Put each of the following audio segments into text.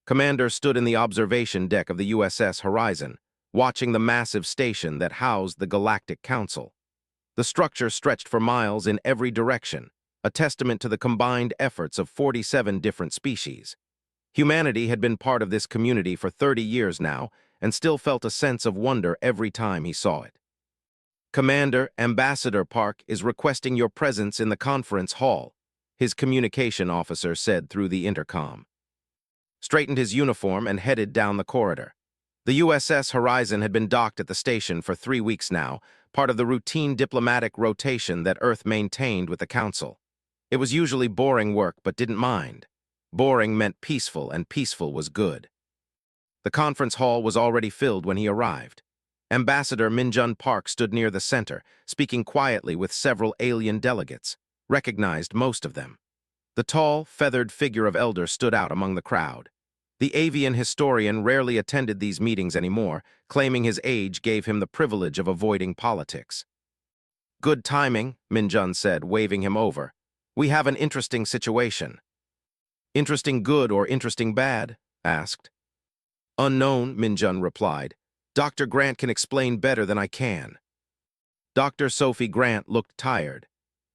Commander stood in the observation deck of the USS Horizon, watching the massive station that housed the Galactic Council. The structure stretched for miles in every direction, a testament to the combined efforts of 47 different species. Humanity had been part of this community for 30 years now, and still felt a sense of wonder every time he saw it. Commander, Ambassador Park is requesting your presence in the conference hall, his communication officer said through the intercom. Straightened his uniform and headed down the corridor. The USS Horizon had been docked at the station for 3 weeks now, part of the routine diplomatic rotation that Earth maintained with the Council. It was usually boring work, but didn't mind. Boring meant peaceful, and peaceful was good. The conference hall was already filled when he arrived. Ambassador Minjun Park stood near the center, speaking quietly with several alien delegates, recognized most of them. The tall, feathered figure of Elder stood out among the crowd. The avian historian rarely attended these meetings anymore, claiming his age gave him the privilege of avoiding politics. Good timing, Minjun said, waving him over. We have an interesting situation. Interesting good or interesting bad? Asked. Unknown, Minjun replied. Dr. Grant can explain better than I can. Dr. Sophie Grant looked tired.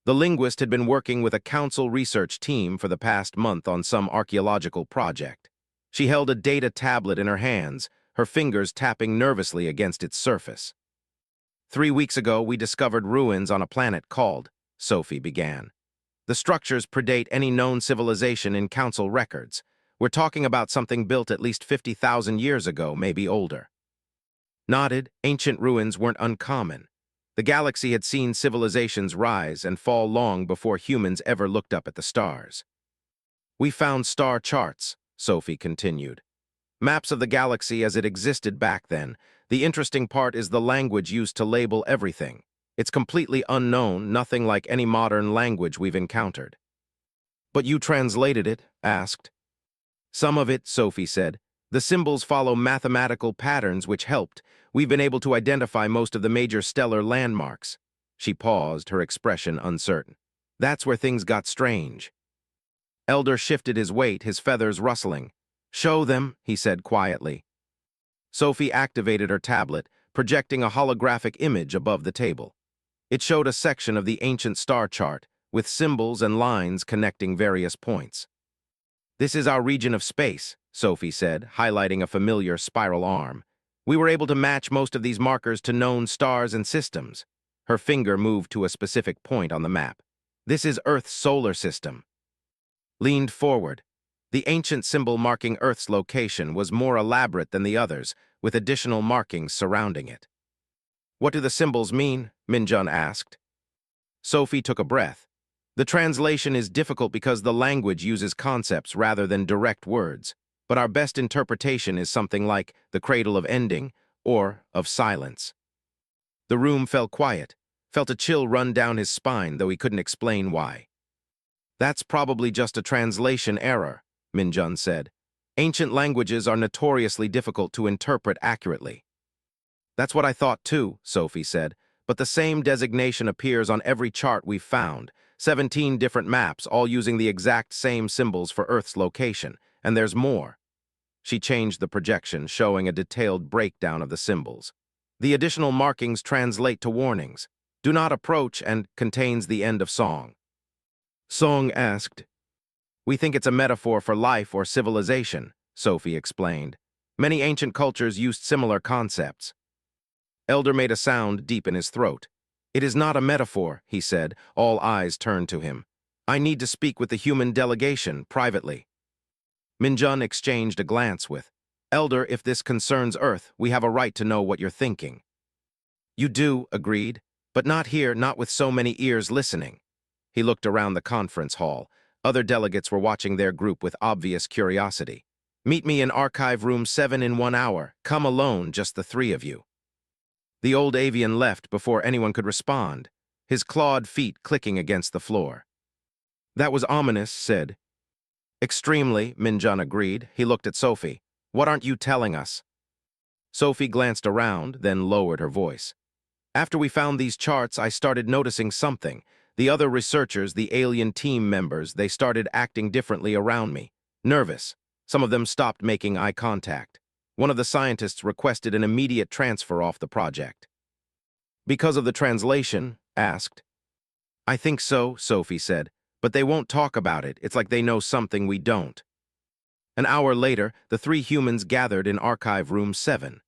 The linguist had been working with a council research team for the past month on some archaeological project. She held a data tablet in her hands, her fingers tapping nervously against its surface. 3 weeks ago, we discovered ruins on a planet called, Sophie began. The structures predate any known civilization in council records. We're talking about something built at least 50,000 years ago, maybe older. Nodded, ancient ruins weren't uncommon. The galaxy had seen civilizations rise and fall long before humans ever looked up at the stars. We found star charts, Sophie continued. Maps of the galaxy as it existed back then. The interesting part is the language used to label everything. It's completely unknown, nothing like any modern language we've encountered. But you translated it, asked. Some of it, Sophie said. The symbols follow mathematical patterns which helped. We've been able to identify most of the major stellar landmarks. She paused, her expression uncertain. That's where things got strange. Elder shifted his weight, his feathers rustling. Show them, he said quietly. Sophie activated her tablet, projecting a holographic image above the table. It showed a section of the ancient star chart, with symbols and lines connecting various points. This is our region of space, Sophie said, highlighting a familiar spiral arm. We were able to match most of these markers to known stars and systems. Her finger moved to a specific point on the map. This is Earth's solar system. Leaned forward. The ancient symbol marking Earth's location was more elaborate than the others, with additional markings surrounding it. What do the symbols mean? Minjun asked. Sophie took a breath. The translation is difficult because the language uses concepts rather than direct words, but our best interpretation is something like the cradle of ending or of silence. The room fell quiet, felt a chill run down his spine, though he couldn't explain why. That's probably just a translation error, Minjun said. Ancient languages are notoriously difficult to interpret accurately. That's what I thought too, Sophie said, but the same designation appears on every chart we've found. 17 different maps, all using the exact same symbols for Earth's location, and there's more. She changed the projection, showing a detailed breakdown of the symbols. The additional markings translate to warnings. Do not approach and contains the end of song. Song asked. We think it's a metaphor for life or civilization, Sophie explained. Many ancient cultures used similar concepts. Elder made a sound deep in his throat. It is not a metaphor, he said, all eyes turned to him. I need to speak with the human delegation, privately. Minjun exchanged a glance with, Elder, if this concerns Earth, we have a right to know what you're thinking. You do, agreed, but not here, not with so many ears listening. He looked around the conference hall. Other delegates were watching their group with obvious curiosity. Meet me in Archive Room 7 in 1 hour. Come alone, just the 3 of you. The old avian left before anyone could respond, his clawed feet clicking against the floor. That was ominous, said. Extremely, Minjun agreed. He looked at Sophie. What aren't you telling us? Sophie glanced around, then lowered her voice. After we found these charts, I started noticing something. The other researchers, the alien team members, they started acting differently around me. Nervous. Some of them stopped making eye contact. One of the scientists requested an immediate transfer off the project. Because of the translation? Asked. I think so, Sophie said, but they won't talk about it. It's like they know something we don't. An hour later, the three humans gathered in Archive Room 7.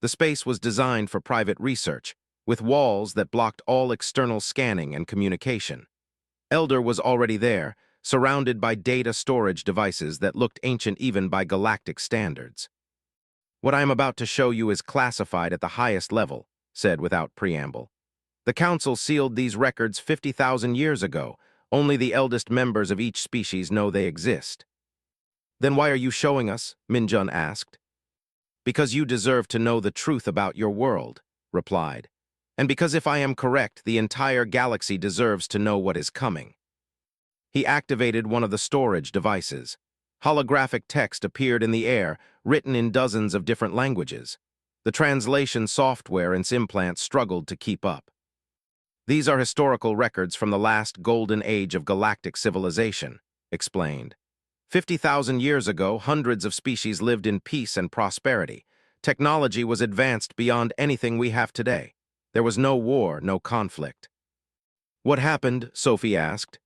The space was designed for private research, with walls that blocked all external scanning and communication. Elder was already there, surrounded by data storage devices that looked ancient even by galactic standards. What I am about to show you is classified at the highest level, said without preamble. The Council sealed these records 50,000 years ago. Only the eldest members of each species know they exist. Then why are you showing us? Minjun asked. Because you deserve to know the truth about your world, replied. And because if I am correct, the entire galaxy deserves to know what is coming. He activated one of the storage devices. Holographic text appeared in the air, written in dozens of different languages. The translation software and its implants struggled to keep up. These are historical records from the last golden age of galactic civilization, explained. 50,000 years ago, hundreds of species lived in peace and prosperity. Technology was advanced beyond anything we have today. There was no war, no conflict. What happened? Sophie asked.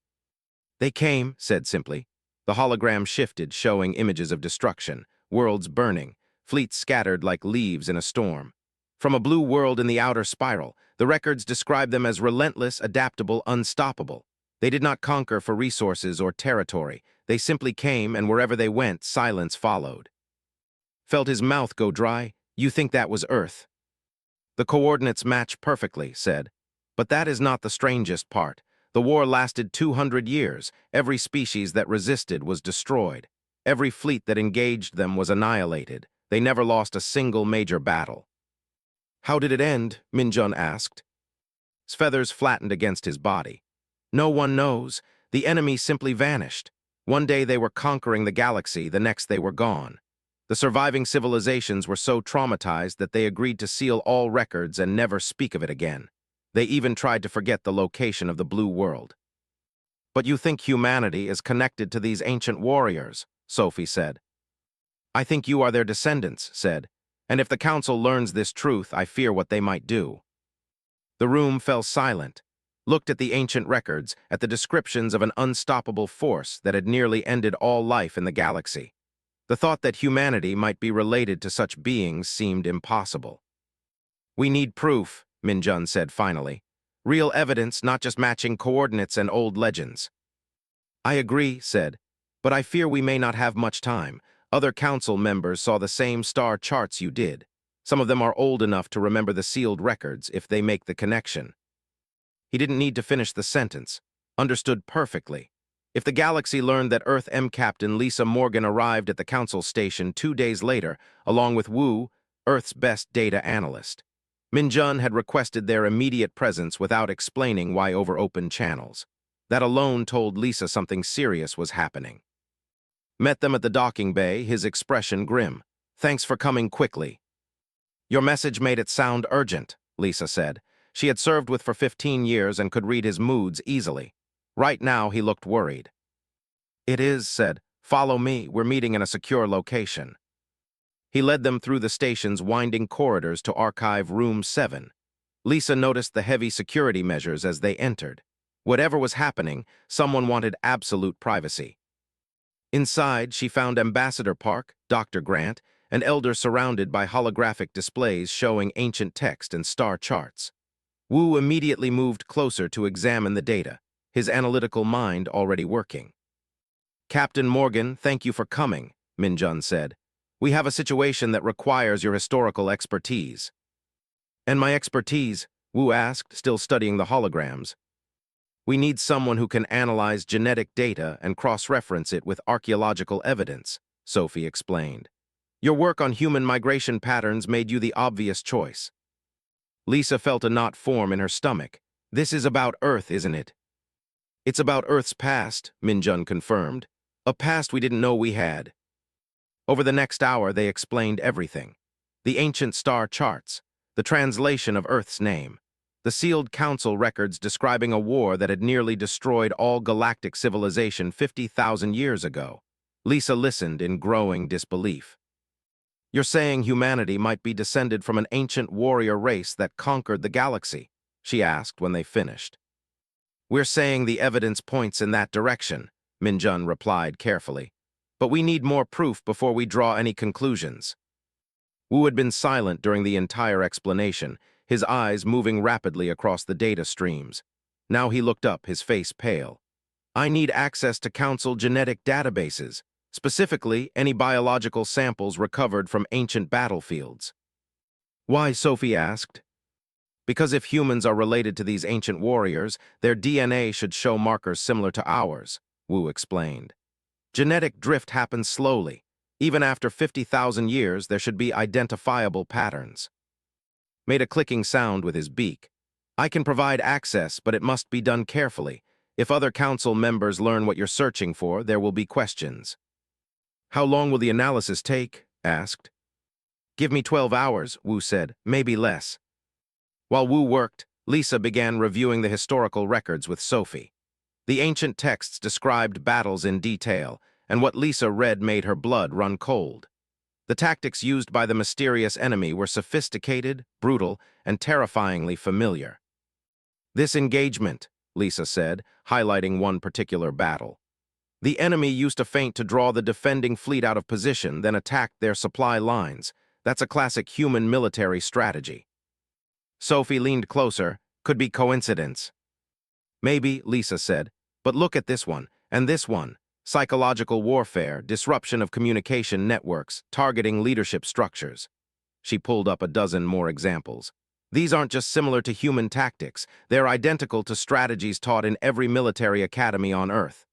They came, said simply. The hologram shifted, showing images of destruction, worlds burning, fleets scattered like leaves in a storm. From a blue world in the outer spiral, the records describe them as relentless, adaptable, unstoppable. They did not conquer for resources or territory. They simply came, and wherever they went, silence followed. Felt his mouth go dry. You think that was Earth? The coordinates match perfectly, said. But that is not the strangest part. The war lasted 200 years. Every species that resisted was destroyed. Every fleet that engaged them was annihilated. They never lost a single major battle. How did it end? Minjun asked. His feathers flattened against his body. No one knows. The enemy simply vanished. One day they were conquering the galaxy, the next they were gone. The surviving civilizations were so traumatized that they agreed to seal all records and never speak of it again. They even tried to forget the location of the blue world. But you think humanity is connected to these ancient warriors, Sophie said. I think you are their descendants, said. And if the Council learns this truth, I fear what they might do. The room fell silent, looked at the ancient records, at the descriptions of an unstoppable force that had nearly ended all life in the galaxy. The thought that humanity might be related to such beings seemed impossible. We need proof, Minjun said finally. Real evidence, not just matching coordinates and old legends. I agree, said, but I fear we may not have much time. Other council members saw the same star charts you did. Some of them are old enough to remember the sealed records if they make the connection. He didn't need to finish the sentence. Understood perfectly. If the galaxy learned that Earth M Captain Lisa Morgan arrived at the council station 2 days later, along with Wu, Earth's best data analyst. Minjun had requested their immediate presence without explaining why over open channels. That alone told Lisa something serious was happening. Met them at the docking bay, his expression grim. Thanks for coming quickly. Your message made it sound urgent, Lisa said. She had served with for 15 years and could read his moods easily. Right now, he looked worried. It is, said. Follow me. We're meeting in a secure location. He led them through the station's winding corridors to Archive Room 7. Lisa noticed the heavy security measures as they entered. Whatever was happening, someone wanted absolute privacy. Inside, she found Ambassador Park, Dr. Grant, and Elder surrounded by holographic displays showing ancient text and star charts. Wu immediately moved closer to examine the data, his analytical mind already working. Captain Morgan, thank you for coming, Minjun said. We have a situation that requires your historical expertise. And my expertise? Wu asked, still studying the holograms. We need someone who can analyze genetic data and cross-reference it with archaeological evidence, Sophie explained. Your work on human migration patterns made you the obvious choice. Lisa felt a knot form in her stomach. This is about Earth, isn't it? It's about Earth's past, Minjun confirmed. A past we didn't know we had. Over the next hour, they explained everything. The ancient star charts, the translation of Earth's name, the sealed council records describing a war that had nearly destroyed all galactic civilization 50,000 years ago. Lisa listened in growing disbelief. You're saying humanity might be descended from an ancient warrior race that conquered the galaxy? She asked when they finished. We're saying the evidence points in that direction, Minjun replied carefully. But we need more proof before we draw any conclusions. Wu had been silent during the entire explanation, his eyes moving rapidly across the data streams. Now he looked up, his face pale. I need access to Council genetic databases, specifically any biological samples recovered from ancient battlefields. Why? Sophie asked. Because if humans are related to these ancient warriors, their DNA should show markers similar to ours, Wu explained. Genetic drift happens slowly. Even after 50,000 years, there should be identifiable patterns. Made a clicking sound with his beak. I can provide access, but it must be done carefully. If other council members learn what you're searching for, there will be questions. How long will the analysis take? Asked. Give me 12 hours, Wu said, maybe less. While Wu worked, Lisa began reviewing the historical records with Sophie. The ancient texts described battles in detail, and what Lisa read made her blood run cold. The tactics used by the mysterious enemy were sophisticated, brutal, and terrifyingly familiar. This engagement, Lisa said, highlighting one particular battle. The enemy used to feint to draw the defending fleet out of position, then attacked their supply lines. That's a classic human military strategy. Sophie leaned closer. Could be coincidence. Maybe, Lisa said, but look at this one, and this one. Psychological warfare, disruption of communication networks, targeting leadership structures. She pulled up a dozen more examples. These aren't just similar to human tactics, they're identical to strategies taught in every military academy on Earth.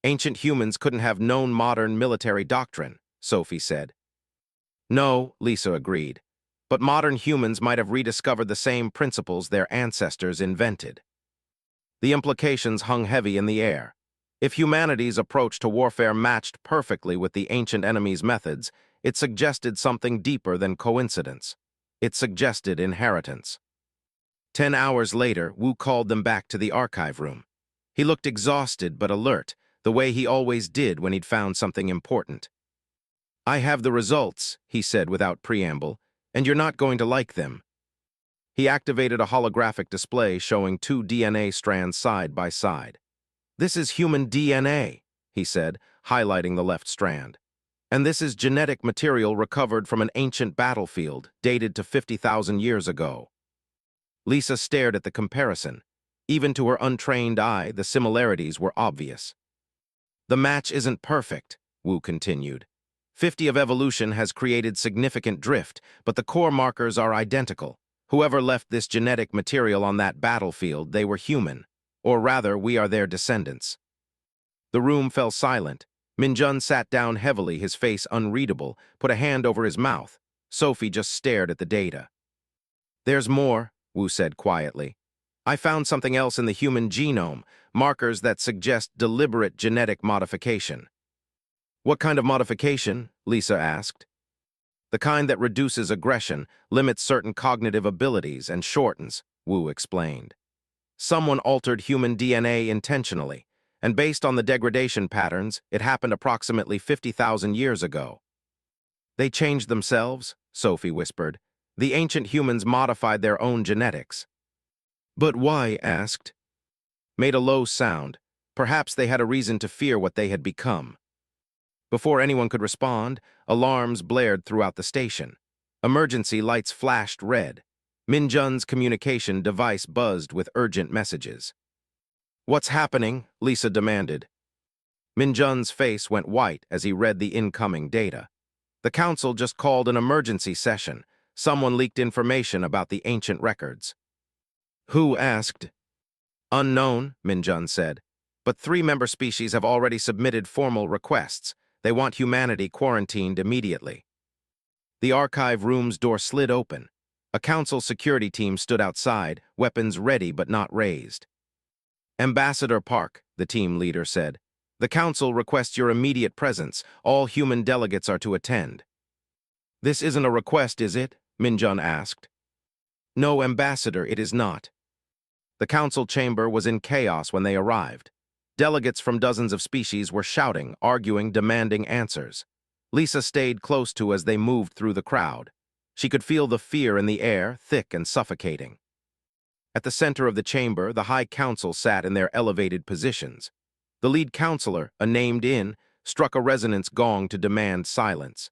Ancient humans couldn't have known modern military doctrine, Sophie said. No, Lisa agreed, but modern humans might have rediscovered the same principles their ancestors invented. The implications hung heavy in the air. If humanity's approach to warfare matched perfectly with the ancient enemy's methods, it suggested something deeper than coincidence. It suggested inheritance. 10 hours later, Wu called them back to the archive room. He looked exhausted but alert, the way he always did when he'd found something important. I have the results, he said without preamble, and you're not going to like them. He activated a holographic display showing 2 DNA strands side by side. This is human DNA, he said, highlighting the left strand. And this is genetic material recovered from an ancient battlefield, dated to 50,000 years ago. Lisa stared at the comparison. Even to her untrained eye, the similarities were obvious. The match isn't perfect, Wu continued. 50 of evolution has created significant drift, but the core markers are identical. Whoever left this genetic material on that battlefield, they were human. Or rather, we are their descendants. The room fell silent. Minjun sat down heavily, his face unreadable, put a hand over his mouth. Sophie just stared at the data. There's more, Wu said quietly. I found something else in the human genome, markers that suggest deliberate genetic modification. What kind of modification? Lisa asked. The kind that reduces aggression, limits certain cognitive abilities, and shortens, Wu explained. Someone altered human DNA intentionally, and based on the degradation patterns, it happened approximately 50,000 years ago. They changed themselves, Sophie whispered. The ancient humans modified their own genetics. But why? Asked. Made a low sound. Perhaps they had a reason to fear what they had become. Before anyone could respond, alarms blared throughout the station. Emergency lights flashed red. Minjun's communication device buzzed with urgent messages. What's happening? Lisa demanded. Minjun's face went white as he read the incoming data. The council just called an emergency session. Someone leaked information about the ancient records. Who? Asked. Unknown, Minjun said. But 3 member species have already submitted formal requests. They want humanity quarantined immediately. The archive room's door slid open. A council security team stood outside, weapons ready but not raised. Ambassador Park, the team leader said. The council requests your immediate presence. All human delegates are to attend. This isn't a request, is it? Minjun asked. No, Ambassador, it is not. The council chamber was in chaos when they arrived. Delegates from dozens of species were shouting, arguing, demanding answers. Lisa stayed close to as they moved through the crowd. She could feel the fear in the air, thick and suffocating. At the center of the chamber, the High Council sat in their elevated positions. The lead counselor, a named in, struck a resonance gong to demand silence.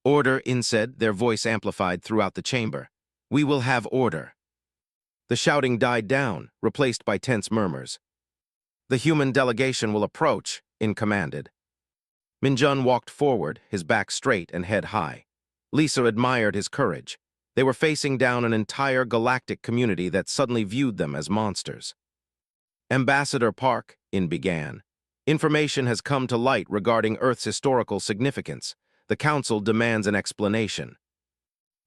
"Order," in said, their voice amplified throughout the chamber. "We will have order." The shouting died down, replaced by tense murmurs. "The human delegation will approach," in commanded. Minjun walked forward, his back straight and head high. Lisa admired his courage. They were facing down an entire galactic community that suddenly viewed them as monsters. "Ambassador Park," in began. "Information has come to light regarding Earth's historical significance. The Council demands an explanation."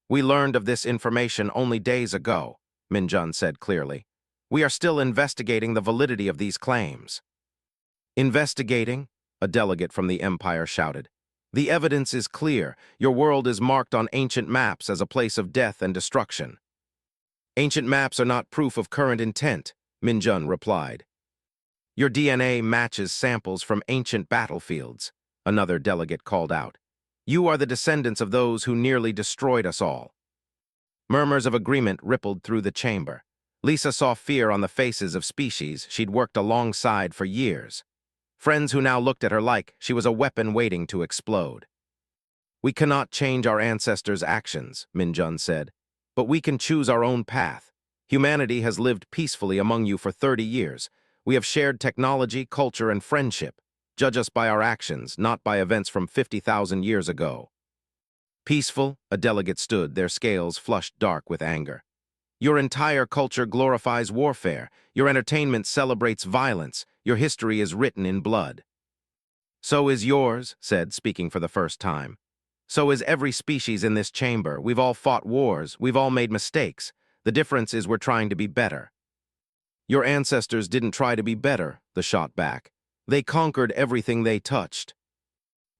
"We learned of this information only days ago," Minjun said clearly. "We are still investigating the validity of these claims." "Investigating?" a delegate from the Empire shouted. "The evidence is clear. Your world is marked on ancient maps as a place of death and destruction." "Ancient maps are not proof of current intent," Minjun replied. "Your DNA matches samples from ancient battlefields," another delegate called out. "You are the descendants of those who nearly destroyed us all." Murmurs of agreement rippled through the chamber. Lisa saw fear on the faces of species she'd worked alongside for years. Friends who now looked at her like she was a weapon waiting to explode. "We cannot change our ancestors' actions," Minjun said, "but we can choose our own path. Humanity has lived peacefully among you for 30 years. We have shared technology, culture, and friendship. Judge us by our actions, not by events from 50,000 years ago." "Peaceful?" a delegate stood, their scales flushed dark with anger. "Your entire culture glorifies warfare. Your entertainment celebrates violence. Your history is written in blood." "So is yours," said, speaking for the first time. "So is every species in this chamber. We've all fought wars. We've all made mistakes. The difference is we're trying to be better." "Your ancestors didn't try to be better," the shot back. "They conquered everything they touched."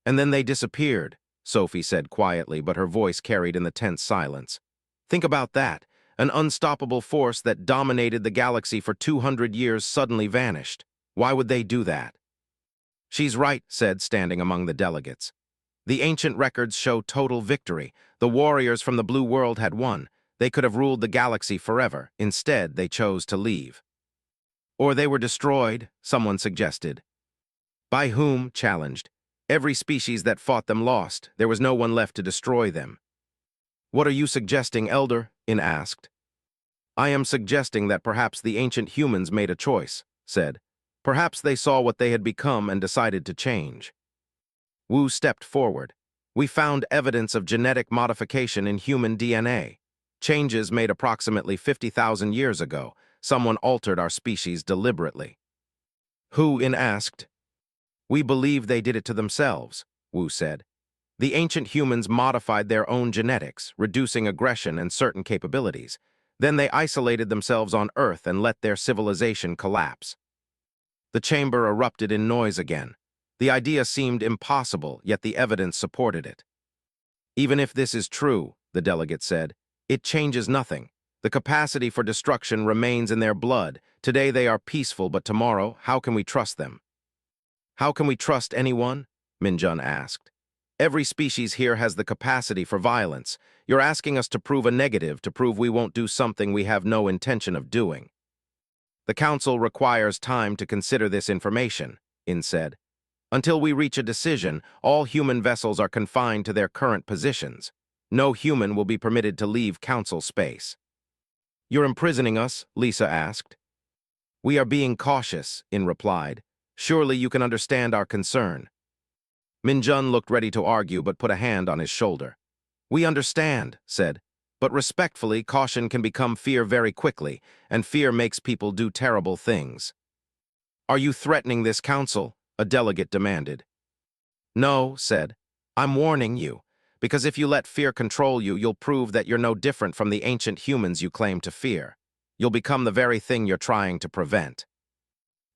"And then they disappeared," Sophie said quietly, but her voice carried in the tense silence. "Think about that. An unstoppable force that dominated the galaxy for 200 years suddenly vanished. Why would they do that?" "She's right," said, standing among the delegates. "The ancient records show total victory. The warriors from the Blue World had won. They could have ruled the galaxy forever. Instead, they chose to leave." "Or they were destroyed," someone suggested. "By whom?" challenged. "Every species that fought them lost. There was no one left to destroy them." "What are you suggesting, Elder?" In asked. "I am suggesting that perhaps the ancient humans made a choice," said. "Perhaps they saw what they had become and decided to change." Wu stepped forward. "We found evidence of genetic modification in human DNA. Changes made approximately 50,000 years ago. Someone altered our species deliberately." "Who?" In asked. "We believe they did it to themselves," Wu said. "The ancient humans modified their own genetics, reducing aggression and certain capabilities. Then they isolated themselves on Earth and let their civilization collapse." The chamber erupted in noise again. The idea seemed impossible, yet the evidence supported it. "Even if this is true," the delegate said, "it changes nothing. The capacity for destruction remains in their blood. Today they are peaceful, but tomorrow, how can we trust them?" "How can we trust anyone?" Minjun asked. "Every species here has the capacity for violence. You're asking us to prove a negative, to prove we won't do something we have no intention of doing." "The Council requires time to consider this information," In said. "Until we reach a decision, all human vessels are confined to their current positions. No human will be permitted to leave Council space." "You're imprisoning us?" Lisa asked. "We are being cautious," In replied. "Surely you can understand our concern." Minjun looked ready to argue but put a hand on his shoulder. "We understand," said, "but respectfully, caution can become fear very quickly, and fear makes people do terrible things." "Are you threatening this council?" a delegate demanded. "No," said. "I'm warning you, because if you let fear control you, you'll prove that you're no different from the ancient humans you claim to fear. You'll become the very thing you're trying to prevent."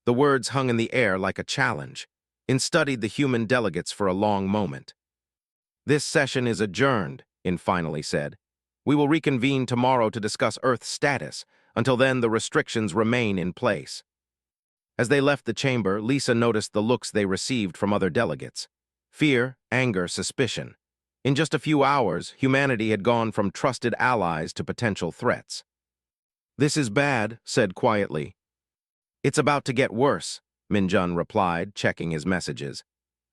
The words hung in the air like a challenge. In studied the human delegates for a long moment. "This session is adjourned," In finally said. "We will reconvene tomorrow to discuss Earth's status. Until then, the restrictions remain in place." As they left the chamber, Lisa noticed the looks they received from other delegates. Fear, anger, suspicion. In just a few hours, humanity had gone from trusted allies to potential threats. "This is bad," said quietly. "It's about to get worse," Minjun replied, checking his messages.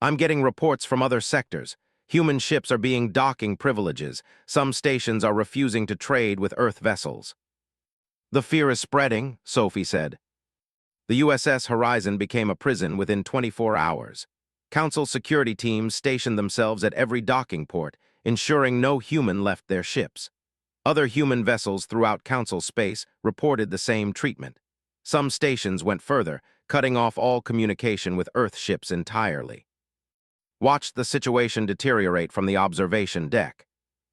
"I'm getting reports from other sectors. Human ships are being docking privileges. Some stations are refusing to trade with Earth vessels." "The fear is spreading," Sophie said. The USS Horizon became a prison within 24 hours. Council security teams stationed themselves at every docking port, ensuring no human left their ships. Other human vessels throughout Council space reported the same treatment. Some stations went further, cutting off all communication with Earth ships entirely. Watched the situation deteriorate from the observation deck.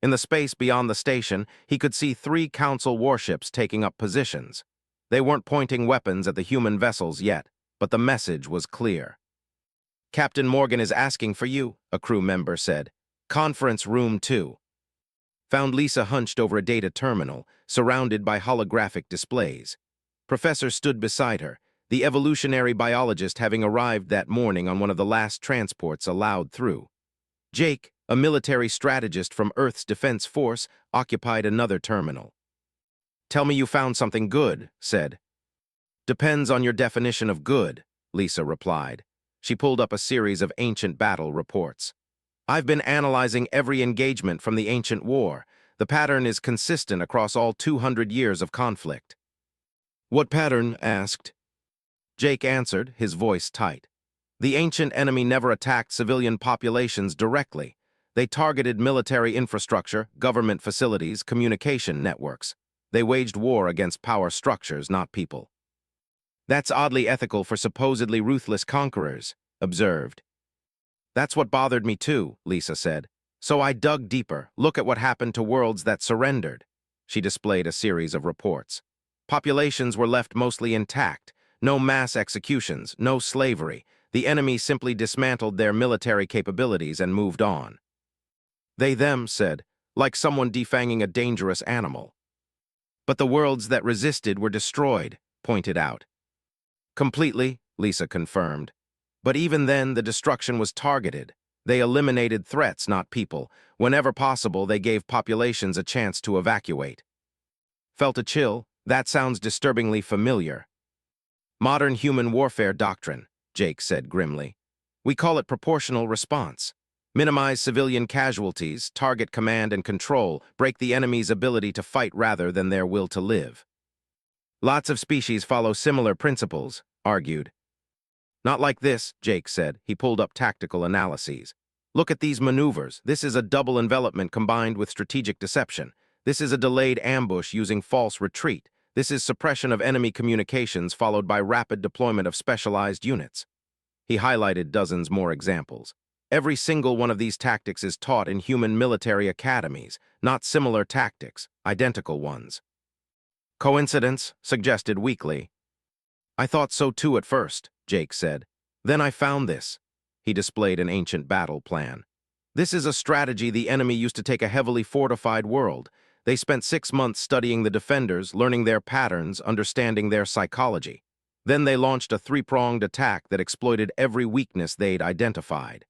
In the space beyond the station, he could see 3 Council warships taking up positions. They weren't pointing weapons at the human vessels yet, but the message was clear. "Captain Morgan is asking for you," a crew member said. "Conference room 2. Found Lisa hunched over a data terminal, surrounded by holographic displays. Professor stood beside her, the evolutionary biologist having arrived that morning on one of the last transports allowed through. Jake, a military strategist from Earth's Defense Force, occupied another terminal. "Tell me you found something good," said. "Depends on your definition of good," Lisa replied. She pulled up a series of ancient battle reports. "I've been analyzing every engagement from the ancient war. The pattern is consistent across all 200 years of conflict." "What pattern?" asked. Jake answered, his voice tight. "The ancient enemy never attacked civilian populations directly. They targeted military infrastructure, government facilities, communication networks. They waged war against power structures, not people." "That's oddly ethical for supposedly ruthless conquerors," observed. "That's what bothered me too," Lisa said. "So I dug deeper. Look at what happened to worlds that surrendered." She displayed a series of reports. Populations were left mostly intact. No mass executions, no slavery. The enemy simply dismantled their military capabilities and moved on. "They them," said, like someone defanging a dangerous animal. "But the worlds that resisted were destroyed," pointed out. "Completely," Lisa confirmed. "But even then, the destruction was targeted. They eliminated threats, not people. Whenever possible, they gave populations a chance to evacuate." Felt a chill. That sounds disturbingly familiar. "Modern human warfare doctrine," Jake said grimly. "We call it proportional response. Minimize civilian casualties, target command and control, break the enemy's ability to fight rather than their will to live." "Lots of species follow similar principles," argued. "Not like this," Jake said. He pulled up tactical analyses. "Look at these maneuvers. This is a double envelopment combined with strategic deception. This is a delayed ambush using false retreat. This is suppression of enemy communications followed by rapid deployment of specialized units." He highlighted dozens more examples. Every single one of these tactics is taught in human military academies, not similar tactics, identical ones. "Coincidence?" suggested weakly. "I thought so too at first," Jake said. "Then I found this." He displayed an ancient battle plan. "This is a strategy the enemy used to take a heavily fortified world. They spent 6 months studying the defenders, learning their patterns, understanding their psychology. Then they launched a 3-pronged attack that exploited every weakness they'd identified."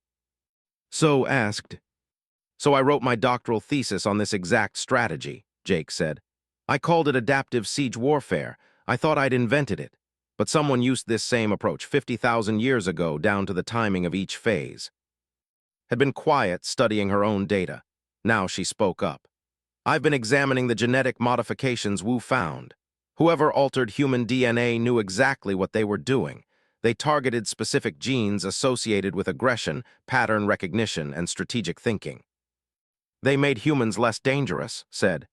So I wrote my doctoral thesis on this exact strategy," Jake said. "I called it adaptive siege warfare. I thought I'd invented it. But someone used this same approach 50,000 years ago down to the timing of each phase." Had been quiet, studying her own data. Now she spoke up. "I've been examining the genetic modifications Wu found. Whoever altered human DNA knew exactly what they were doing. They targeted specific genes associated with aggression, pattern recognition, and strategic thinking." "They made humans less dangerous," said.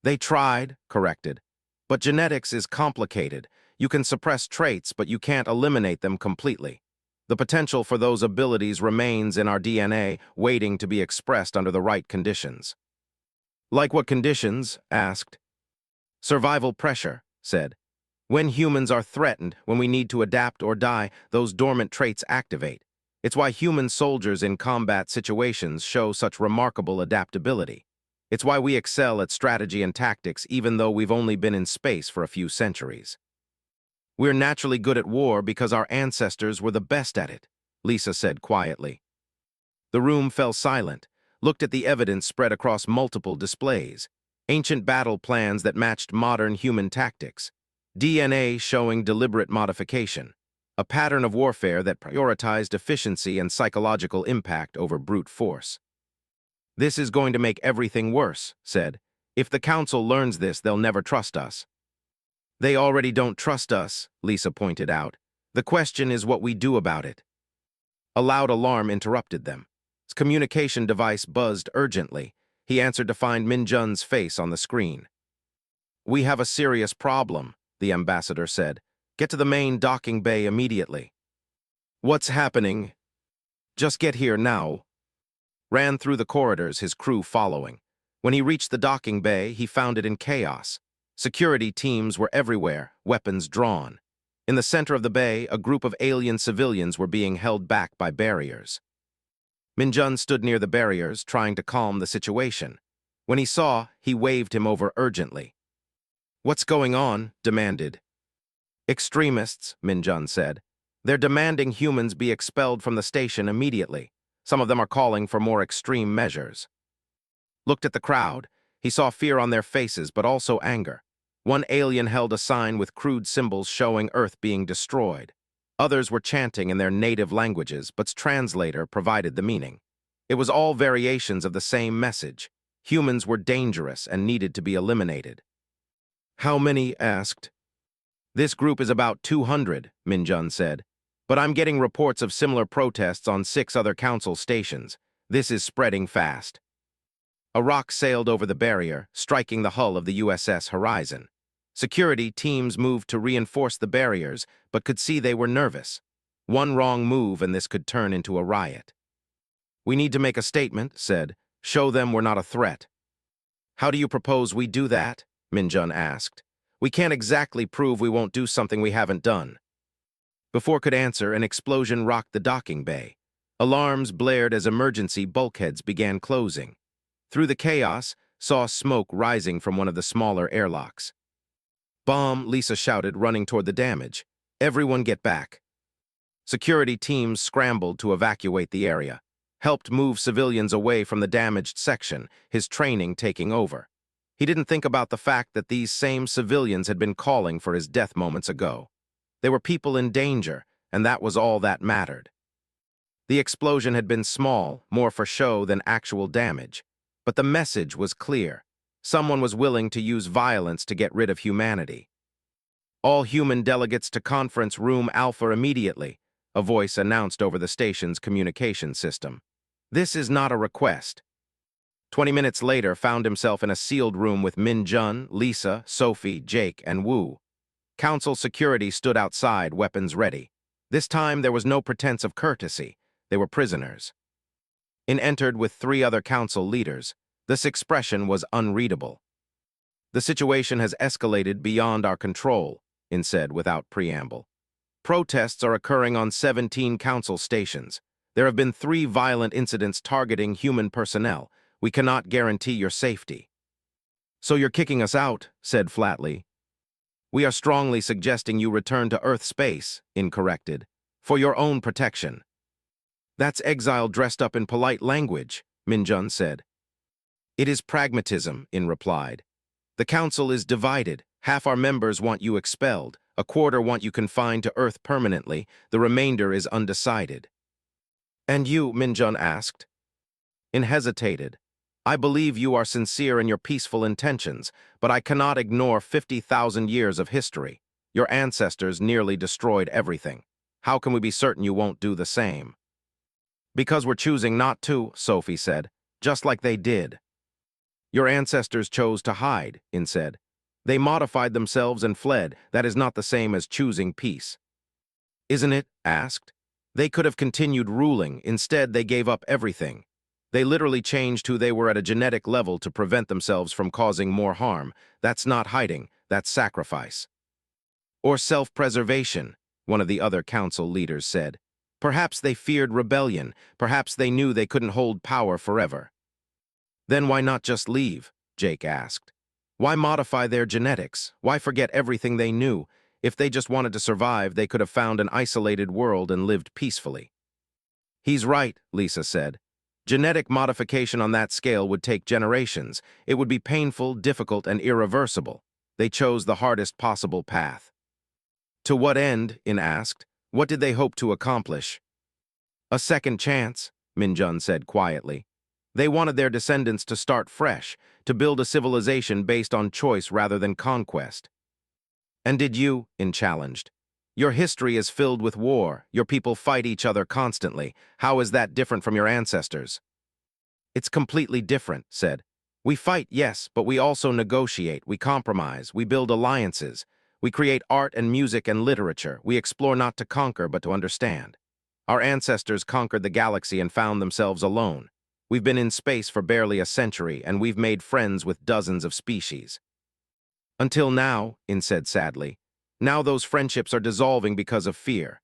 "They tried," corrected. "But genetics is complicated. You can suppress traits, but you can't eliminate them completely. The potential for those abilities remains in our DNA, waiting to be expressed under the right conditions." "Like what conditions?" asked. "Survival pressure," said. "When humans are threatened, when we need to adapt or die, those dormant traits activate. It's why human soldiers in combat situations show such remarkable adaptability. It's why we excel at strategy and tactics even though we've only been in space for a few centuries." We're naturally good at war because our ancestors were the best at it, Lisa said quietly. The room fell silent, looked at the evidence spread across multiple displays. Ancient battle plans that matched modern human tactics. DNA showing deliberate modification. A pattern of warfare that prioritized efficiency and psychological impact over brute force. This is going to make everything worse, said. If the Council learns this, they'll never trust us. They already don't trust us, Lisa pointed out. The question is what we do about it. A loud alarm interrupted them. His communication device buzzed urgently. He answered to find Min Jun's face on the screen. We have a serious problem, the ambassador said. Get to the main docking bay immediately. What's happening? Just get here now. Ran through the corridors, his crew following. When he reached the docking bay, he found it in chaos. Security teams were everywhere, weapons drawn. In the center of the bay, a group of alien civilians were being held back by barriers. Min Jun stood near the barriers, trying to calm the situation. When he saw, he waved him over urgently. What's going on? Demanded. Extremists, Min Jun said. They're demanding humans be expelled from the station immediately. Some of them are calling for more extreme measures. Looked at the crowd. He saw fear on their faces, but also anger. One alien held a sign with crude symbols showing Earth being destroyed. Others were chanting in their native languages, but translator provided the meaning. It was all variations of the same message. Humans were dangerous and needed to be eliminated. How many? Asked. This group is about 200, Min Jun said. But I'm getting reports of similar protests on 6 other council stations. This is spreading fast. A rock sailed over the barrier, striking the hull of the USS Horizon. Security teams moved to reinforce the barriers, but could see they were nervous. One wrong move and this could turn into a riot. We need to make a statement, said. Show them we're not a threat. How do you propose we do that? Min Jun asked. We can't exactly prove we won't do something we haven't done. Before could answer, an explosion rocked the docking bay. Alarms blared as emergency bulkheads began closing. Through the chaos, saw smoke rising from one of the smaller airlocks. Bomb, Lisa shouted, running toward the damage. Everyone get back. Security teams scrambled to evacuate the area. Helped move civilians away from the damaged section, his training taking over. He didn't think about the fact that these same civilians had been calling for his death moments ago. They were people in danger, and that was all that mattered. The explosion had been small, more for show than actual damage. But the message was clear. Someone was willing to use violence to get rid of humanity. All human delegates to Conference Room Alpha immediately, a voice announced over the station's communication system. This is not a request. 20 minutes later, found himself in a sealed room with Min Jun, Lisa, Sophie, Jake, and Wu. Council security stood outside, weapons ready. This time there was no pretense of courtesy. They were prisoners. In entered with 3 other council leaders. This expression was unreadable. The situation has escalated beyond our control, In said without preamble. Protests are occurring on 17 council stations. There have been 3 violent incidents targeting human personnel. We cannot guarantee your safety. So you're kicking us out, said flatly. We are strongly suggesting you return to Earth space, In corrected, for your own protection. That's exile dressed up in polite language, Min Jun said. It is pragmatism, In replied. The council is divided. Half our members want you expelled. A quarter want you confined to Earth permanently. The remainder is undecided. And you, Min Jun asked. In hesitated. I believe you are sincere in your peaceful intentions, but I cannot ignore 50,000 years of history. Your ancestors nearly destroyed everything. How can we be certain you won't do the same? Because we're choosing not to, Sophie said, just like they did. Your ancestors chose to hide, In said. They modified themselves and fled. That is not the same as choosing peace. Isn't it? Asked. They could have continued ruling. Instead, they gave up everything. They literally changed who they were at a genetic level to prevent themselves from causing more harm. That's not hiding, that's sacrifice. Or self-preservation, one of the other council leaders said. Perhaps they feared rebellion. Perhaps they knew they couldn't hold power forever. Then why not just leave? Jake asked. Why modify their genetics? Why forget everything they knew? If they just wanted to survive, they could have found an isolated world and lived peacefully. He's right, Lisa said. Genetic modification on that scale would take generations. It would be painful, difficult, and irreversible. They chose the hardest possible path. To what end? In asked. What did they hope to accomplish? A second chance, Minjun said quietly. They wanted their descendants to start fresh, to build a civilization based on choice rather than conquest. And did you? In challenged. Your history is filled with war. Your people fight each other constantly. How is that different from your ancestors? It's completely different, said. We fight, yes, but we also negotiate, we compromise, we build alliances. We create art and music and literature. We explore not to conquer, but to understand. Our ancestors conquered the galaxy and found themselves alone. We've been in space for barely a century, and we've made friends with dozens of species. Until now, In said sadly. Now those friendships are dissolving because of fear.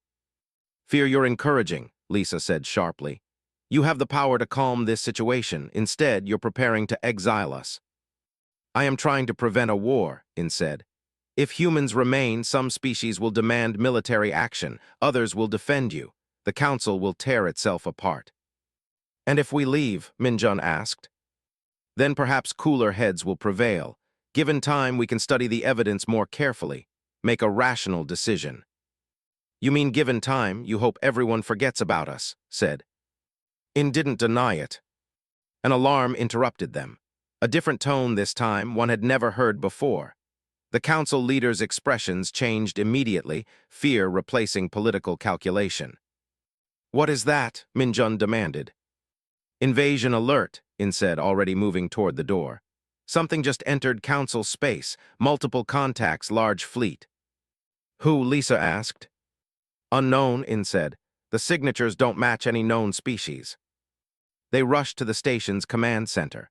Fear you're encouraging, Lisa said sharply. You have the power to calm this situation. Instead, you're preparing to exile us. I am trying to prevent a war, In said. If humans remain, some species will demand military action. Others will defend you. The Council will tear itself apart. And if we leave, Minjun asked. Then perhaps cooler heads will prevail. Given time, we can study the evidence more carefully, make a rational decision. You mean given time, you hope everyone forgets about us, said. In didn't deny it. An alarm interrupted them. A different tone this time, one had never heard before. The council leader's expressions changed immediately, fear replacing political calculation. What is that? Minjun demanded. Invasion alert, In said, already moving toward the door. Something just entered council space, multiple contacts, large fleet. Who? Lisa asked. Unknown, In said. The signatures don't match any known species. They rushed to the station's command center.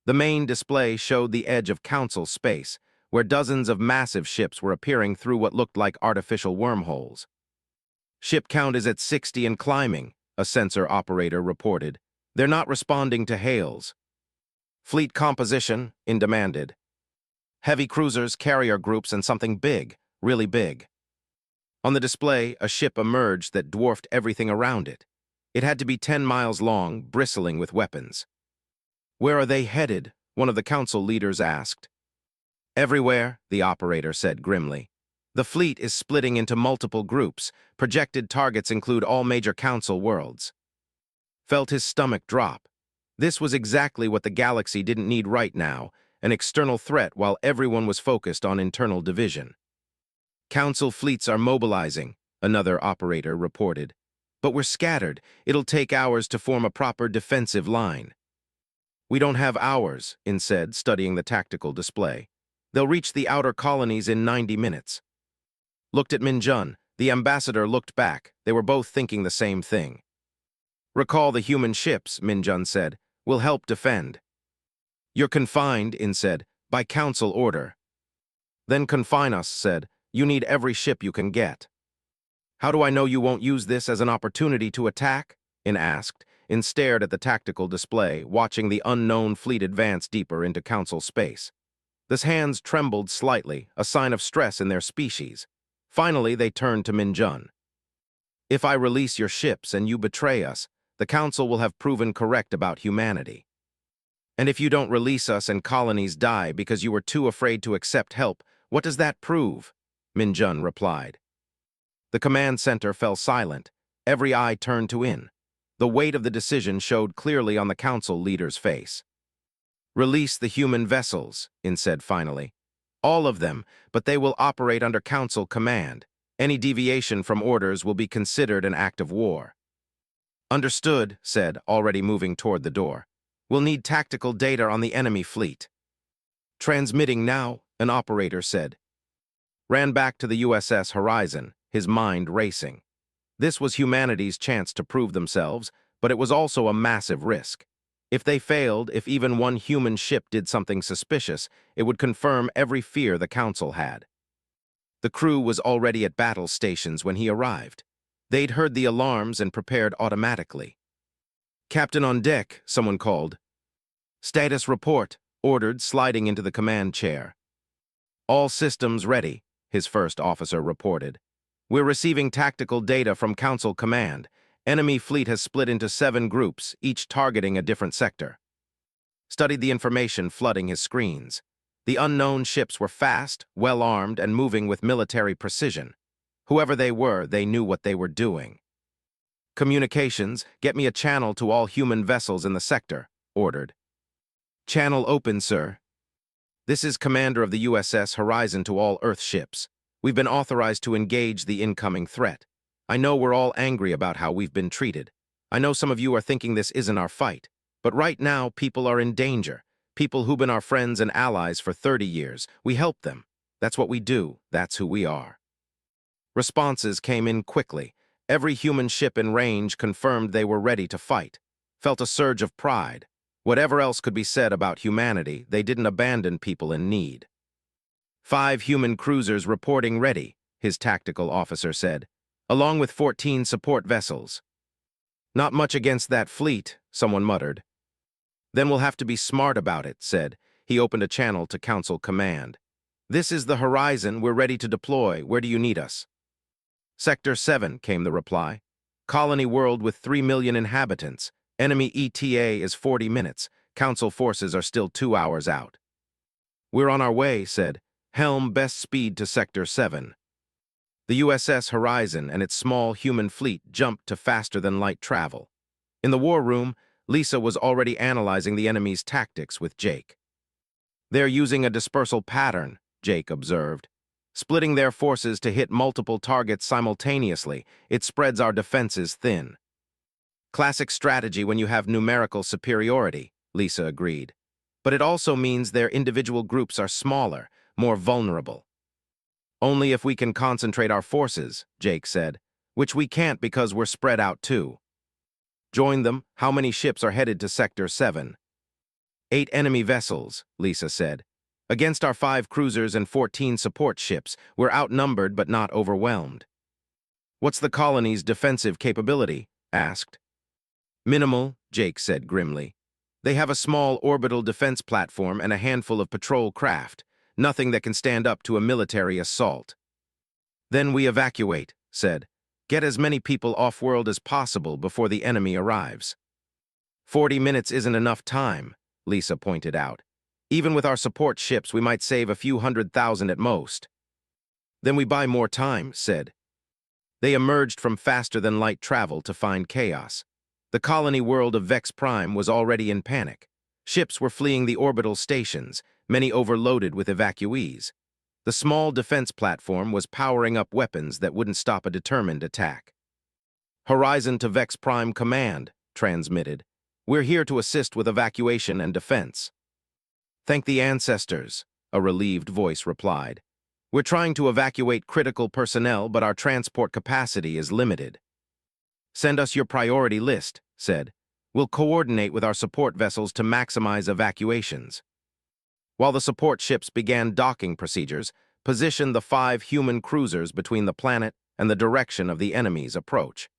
The main display showed the edge of council space, where dozens of massive ships were appearing through what looked like artificial wormholes. Ship count is at 60 and climbing, a sensor operator reported. They're not responding to hails. Fleet composition, In demanded. Heavy cruisers, carrier groups, and something big, really big. On the display, a ship emerged that dwarfed everything around it. It had to be 10 miles long, bristling with weapons. Where are they headed? One of the council leaders asked. Everywhere, the operator said grimly. The fleet is splitting into multiple groups. Projected targets include all major council worlds. Felt his stomach drop. This was exactly what the galaxy didn't need right now, an external threat while everyone was focused on internal division. Council fleets are mobilizing, another operator reported. But we're scattered. It'll take hours to form a proper defensive line. We don't have hours, In said, studying the tactical display. They'll reach the outer colonies in 90 minutes. Looked at Minjun. The ambassador looked back. They were both thinking the same thing. Recall the human ships, Minjun said. Will help defend. You're confined, In said, by council order. Then confine us, said. You need every ship you can get. How do I know you won't use this as an opportunity to attack? In asked. In stared at the tactical display, watching the unknown fleet advance deeper into council space. His hands trembled slightly, a sign of stress in their species. Finally, they turned to Minjun. If I release your ships and you betray us, the council will have proven correct about humanity. And if you don't release us and colonies die because you were too afraid to accept help, what does that prove? Minjun replied. The command center fell silent. Every eye turned to In. The weight of the decision showed clearly on the council leader's face. Release the human vessels, In said finally. All of them, but they will operate under council command. Any deviation from orders will be considered an act of war. Understood, said, already moving toward the door. We'll need tactical data on the enemy fleet. Transmitting now, an operator said. Ran back to the USS Horizon, his mind racing. This was humanity's chance to prove themselves, but it was also a massive risk. If they failed, if even one human ship did something suspicious, it would confirm every fear the council had. The crew was already at battle stations when he arrived. They'd heard the alarms and prepared automatically. Captain on deck, someone called. Status report, ordered, sliding into the command chair. All systems ready. his first officer reported. "We're receiving tactical data from Council Command. Enemy fleet has split into 7 groups, each targeting a different sector." Studied the information flooding his screens. The unknown ships were fast, well-armed, and moving with military precision. Whoever they were, they knew what they were doing. "Communications, get me a channel to all human vessels in the sector," ordered. "Channel open, sir." "This is Commander of the USS Horizon to all Earth ships. We've been authorized to engage the incoming threat. I know we're all angry about how we've been treated. I know some of you are thinking this isn't our fight. But right now, people are in danger. People who've been our friends and allies for 30 years. We help them. That's what we do. That's who we are." Responses came in quickly. Every human ship in range confirmed they were ready to fight. Felt a surge of pride. Whatever else could be said about humanity, they didn't abandon people in need. "5 human cruisers reporting ready," his tactical officer said, "along with 14 support vessels." "Not much against that fleet," someone muttered. "Then we'll have to be smart about it," said. He opened a channel to Council Command. "This is the Horizon. We're ready to deploy. Where do you need us?" "Sector 7, came the reply. "Colony world with 3 million inhabitants. Enemy ETA is 40 minutes. Council forces are still 2 hours out." "We're on our way," said. "Helm, best speed to Sector 7. The USS Horizon and its small human fleet jumped to faster-than-light travel. In the war room, Lisa was already analyzing the enemy's tactics with Jake. "They're using a dispersal pattern," Jake observed. "Splitting their forces to hit multiple targets simultaneously. It spreads our defenses thin." "Classic strategy when you have numerical superiority," Lisa agreed. "But it also means their individual groups are smaller, more vulnerable." "Only if we can concentrate our forces," Jake said, "which we can't because we're spread out too." "Join them. How many ships are headed to Sector 7? 8 enemy vessels," Lisa said. "Against our 5 cruisers and 14 support ships, we're outnumbered but not overwhelmed." "What's the colony's defensive capability?" asked. "Minimal," Jake said grimly. "They have a small orbital defense platform and a handful of patrol craft. Nothing that can stand up to a military assault." "Then we evacuate," said. "Get as many people off-world as possible before the enemy arrives." 40 minutes isn't enough time," Lisa pointed out. "Even with our support ships, we might save a few 100,000 at most." "Then we buy more time," said. They emerged from faster-than-light travel to find chaos. The colony world of Vex Prime was already in panic. Ships were fleeing the orbital stations, many overloaded with evacuees. The small defense platform was powering up weapons that wouldn't stop a determined attack. "Horizon to Vex Prime Command," transmitted. "We're here to assist with evacuation and defense." "Thank the ancestors," a relieved voice replied. "We're trying to evacuate critical personnel, but our transport capacity is limited." "Send us your priority list," said. "We'll coordinate with our support vessels to maximize evacuations." While the support ships began docking procedures, positioned the 5 human cruisers between the planet and the direction of the enemy's approach.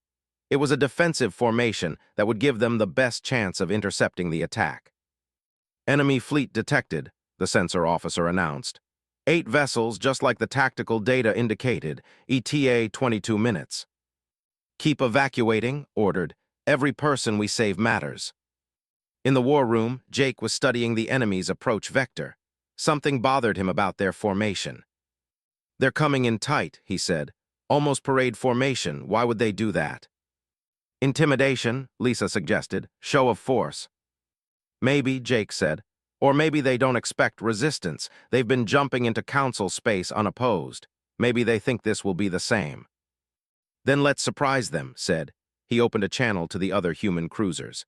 It was a defensive formation that would give them the best chance of intercepting the attack. "Enemy fleet detected," the sensor officer announced. 8 vessels, just like the tactical data indicated, ETA 22 minutes. "Keep evacuating," ordered. "Every person we save matters." In the war room, Jake was studying the enemy's approach vector. Something bothered him about their formation. "They're coming in tight," he said. "Almost parade formation. Why would they do that?" "Intimidation," Lisa suggested. "Show of force." "Maybe," Jake said. "Or maybe they don't expect resistance. They've been jumping into council space unopposed. Maybe they think this will be the same." "Then let's surprise them," said. He opened a channel to the other human cruisers.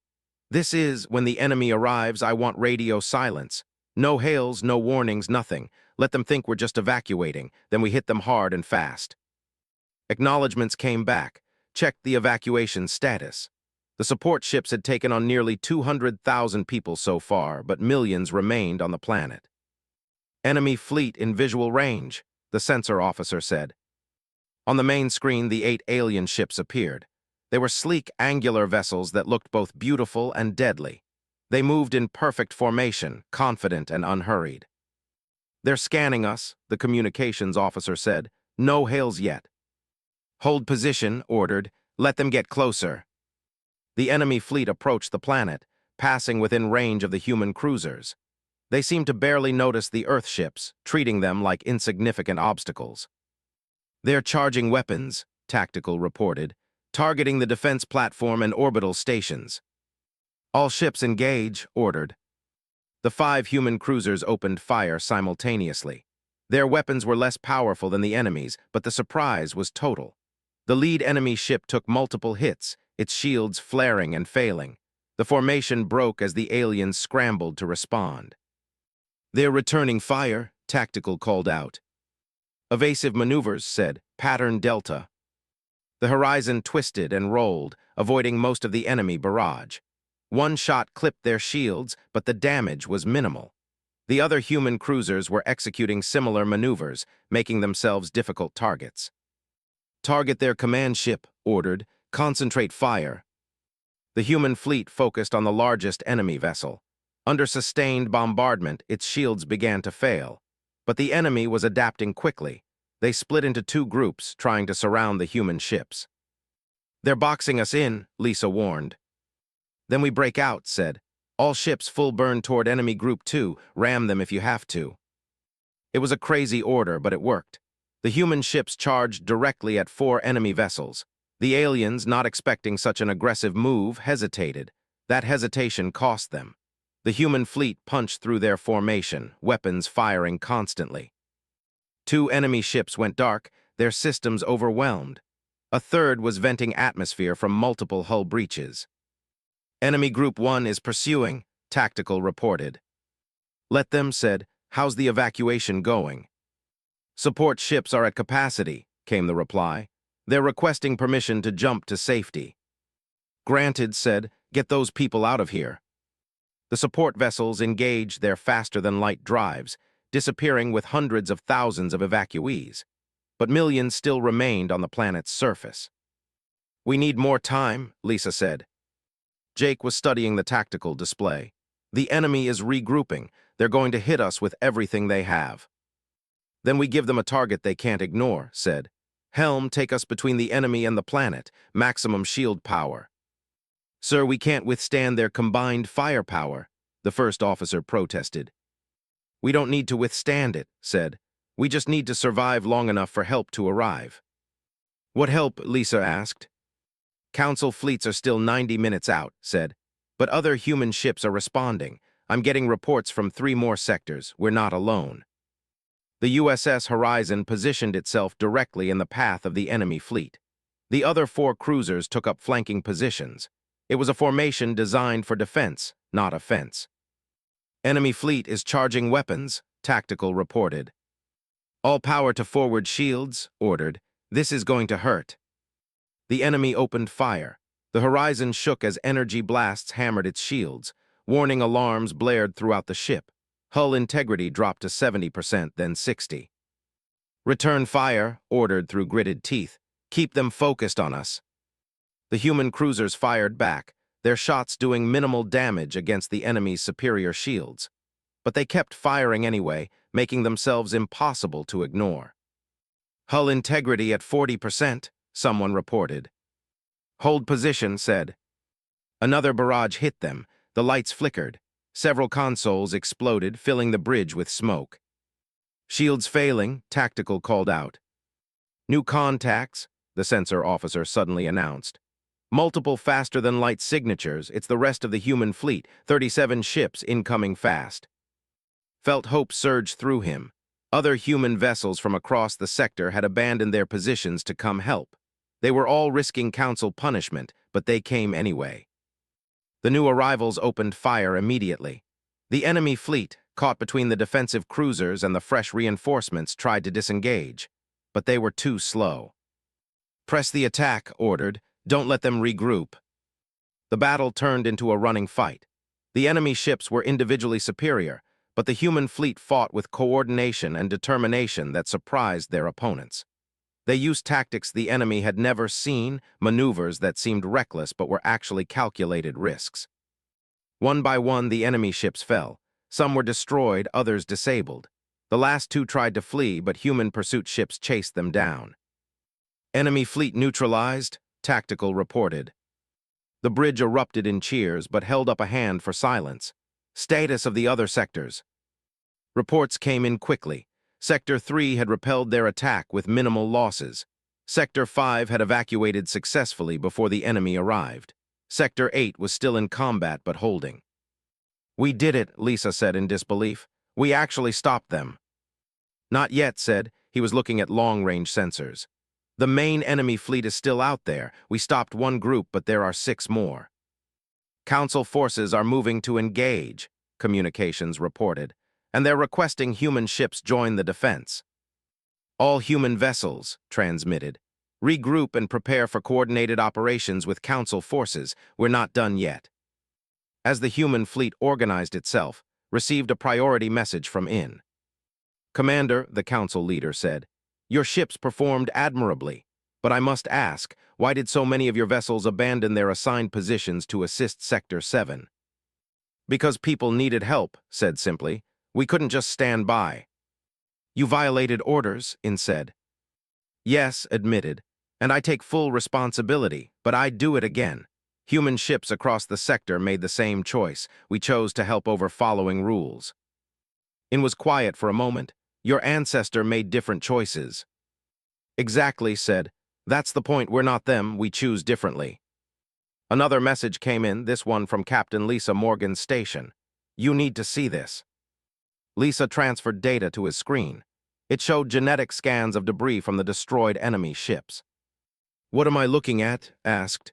"This is, when the enemy arrives, I want radio silence. No hails, no warnings, nothing. Let them think we're just evacuating, then we hit them hard and fast." Acknowledgements came back. Checked the evacuation status. The support ships had taken on nearly 200,000 people so far, but millions remained on the planet. "Enemy fleet in visual range," the sensor officer said. On the main screen, the 8 alien ships appeared. They were sleek, angular vessels that looked both beautiful and deadly. They moved in perfect formation, confident and unhurried. They're scanning us, the communications officer said. No hails yet. Hold position, ordered. Let them get closer. The enemy fleet approached the planet, passing within range of the human cruisers. They seemed to barely notice the Earth ships, treating them like insignificant obstacles. They're charging weapons, Tactical reported, targeting the defense platform and orbital stations. All ships engage, ordered. The 5 human cruisers opened fire simultaneously. Their weapons were less powerful than the enemy's, but the surprise was total. The lead enemy ship took multiple hits, its shields flaring and failing. The formation broke as the aliens scrambled to respond. They're returning fire, Tactical called out. Evasive maneuvers, said, Pattern Delta. The horizon twisted and rolled, avoiding most of the enemy barrage. One shot clipped their shields, but the damage was minimal. The other human cruisers were executing similar maneuvers, making themselves difficult targets. Target their command ship, ordered. Concentrate fire. The human fleet focused on the largest enemy vessel. Under sustained bombardment, its shields began to fail. But the enemy was adapting quickly. They split into 2 groups, trying to surround the human ships. They're boxing us in, Lisa warned. Then we break out, said. All ships full burn toward enemy group 2, ram them if you have to. It was a crazy order, but it worked. The human ships charged directly at 4 enemy vessels. The aliens, not expecting such an aggressive move, hesitated. That hesitation cost them. The human fleet punched through their formation, weapons firing constantly. 2 enemy ships went dark, their systems overwhelmed. A third was venting atmosphere from multiple hull breaches. Enemy Group 1 is pursuing, Tactical reported. Let them, said. How's the evacuation going? Support ships are at capacity, came the reply. They're requesting permission to jump to safety. Granted, said. Get those people out of here. The support vessels engaged their faster-than-light drives, disappearing with hundreds of thousands of evacuees. But millions still remained on the planet's surface. We need more time, Lisa said. Jake was studying the tactical display. The enemy is regrouping. They're going to hit us with everything they have. Then we give them a target they can't ignore, said. Helm, take us between the enemy and the planet. Maximum shield power. Sir, we can't withstand their combined firepower, the first officer protested. We don't need to withstand it, said. We just need to survive long enough for help to arrive. What help? Lisa asked. Council fleets are still 90 minutes out, said. But other human ships are responding. I'm getting reports from 3 more sectors. We're not alone. The USS Horizon positioned itself directly in the path of the enemy fleet. The other 4 cruisers took up flanking positions. It was a formation designed for defense, not offense. Enemy fleet is charging weapons, Tactical reported. All power to forward shields, ordered. This is going to hurt. The enemy opened fire. The horizon shook as energy blasts hammered its shields. Warning alarms blared throughout the ship. Hull integrity dropped to 70%, then 60%. Return fire, ordered through gritted teeth. Keep them focused on us. The human cruisers fired back, their shots doing minimal damage against the enemy's superior shields. But they kept firing anyway, making themselves impossible to ignore. Hull integrity at 40%, someone reported. Hold position, said. Another barrage hit them. The lights flickered. Several consoles exploded, filling the bridge with smoke. Shields failing, Tactical called out. New contacts, the sensor officer suddenly announced. Multiple faster-than-light signatures. It's the rest of the human fleet, 37 ships incoming fast. Felt hope surge through him. Other human vessels from across the sector had abandoned their positions to come help. They were all risking council punishment, but they came anyway. The new arrivals opened fire immediately. The enemy fleet, caught between the defensive cruisers and the fresh reinforcements, tried to disengage, but they were too slow. Press the attack, ordered. Don't let them regroup. The battle turned into a running fight. The enemy ships were individually superior, but the human fleet fought with coordination and determination that surprised their opponents. They used tactics the enemy had never seen, maneuvers that seemed reckless but were actually calculated risks. One by one, the enemy ships fell. Some were destroyed, others disabled. The last two tried to flee, but human pursuit ships chased them down. Enemy fleet neutralized, Tactical reported. The bridge erupted in cheers, but held up a hand for silence. Status of the other sectors. Reports came in quickly. Sector 3 had repelled their attack with minimal losses. Sector 5 had evacuated successfully before the enemy arrived. Sector 8 was still in combat but holding. "We did it," Lisa said in disbelief. "We actually stopped them." "Not yet," said. He was looking at long-range sensors. "The main enemy fleet is still out there. We stopped one group, but there are 6 more. Council forces are moving to engage," communications reported, "and they're requesting human ships join the defense." "All human vessels," transmitted, "regroup and prepare for coordinated operations with Council forces. We're not done yet." As the human fleet organized itself, received a priority message from IN. "Commander," the Council leader said, "your ships performed admirably, but I must ask, why did so many of your vessels abandon their assigned positions to assist Sector 7? "Because people needed help," said simply. "We couldn't just stand by." "You violated orders," IN said. "Yes," admitted, "and I take full responsibility, but I'd do it again. Human ships across the sector made the same choice. We chose to help over following rules." IN was quiet for a moment. "Your ancestor made different choices." "Exactly," said. "That's the point. We're not them. We choose differently." Another message came in, this one from Captain Lisa Morgan's station. "You need to see this." Lisa transferred data to his screen. It showed genetic scans of debris from the destroyed enemy ships. "What am I looking at?" asked.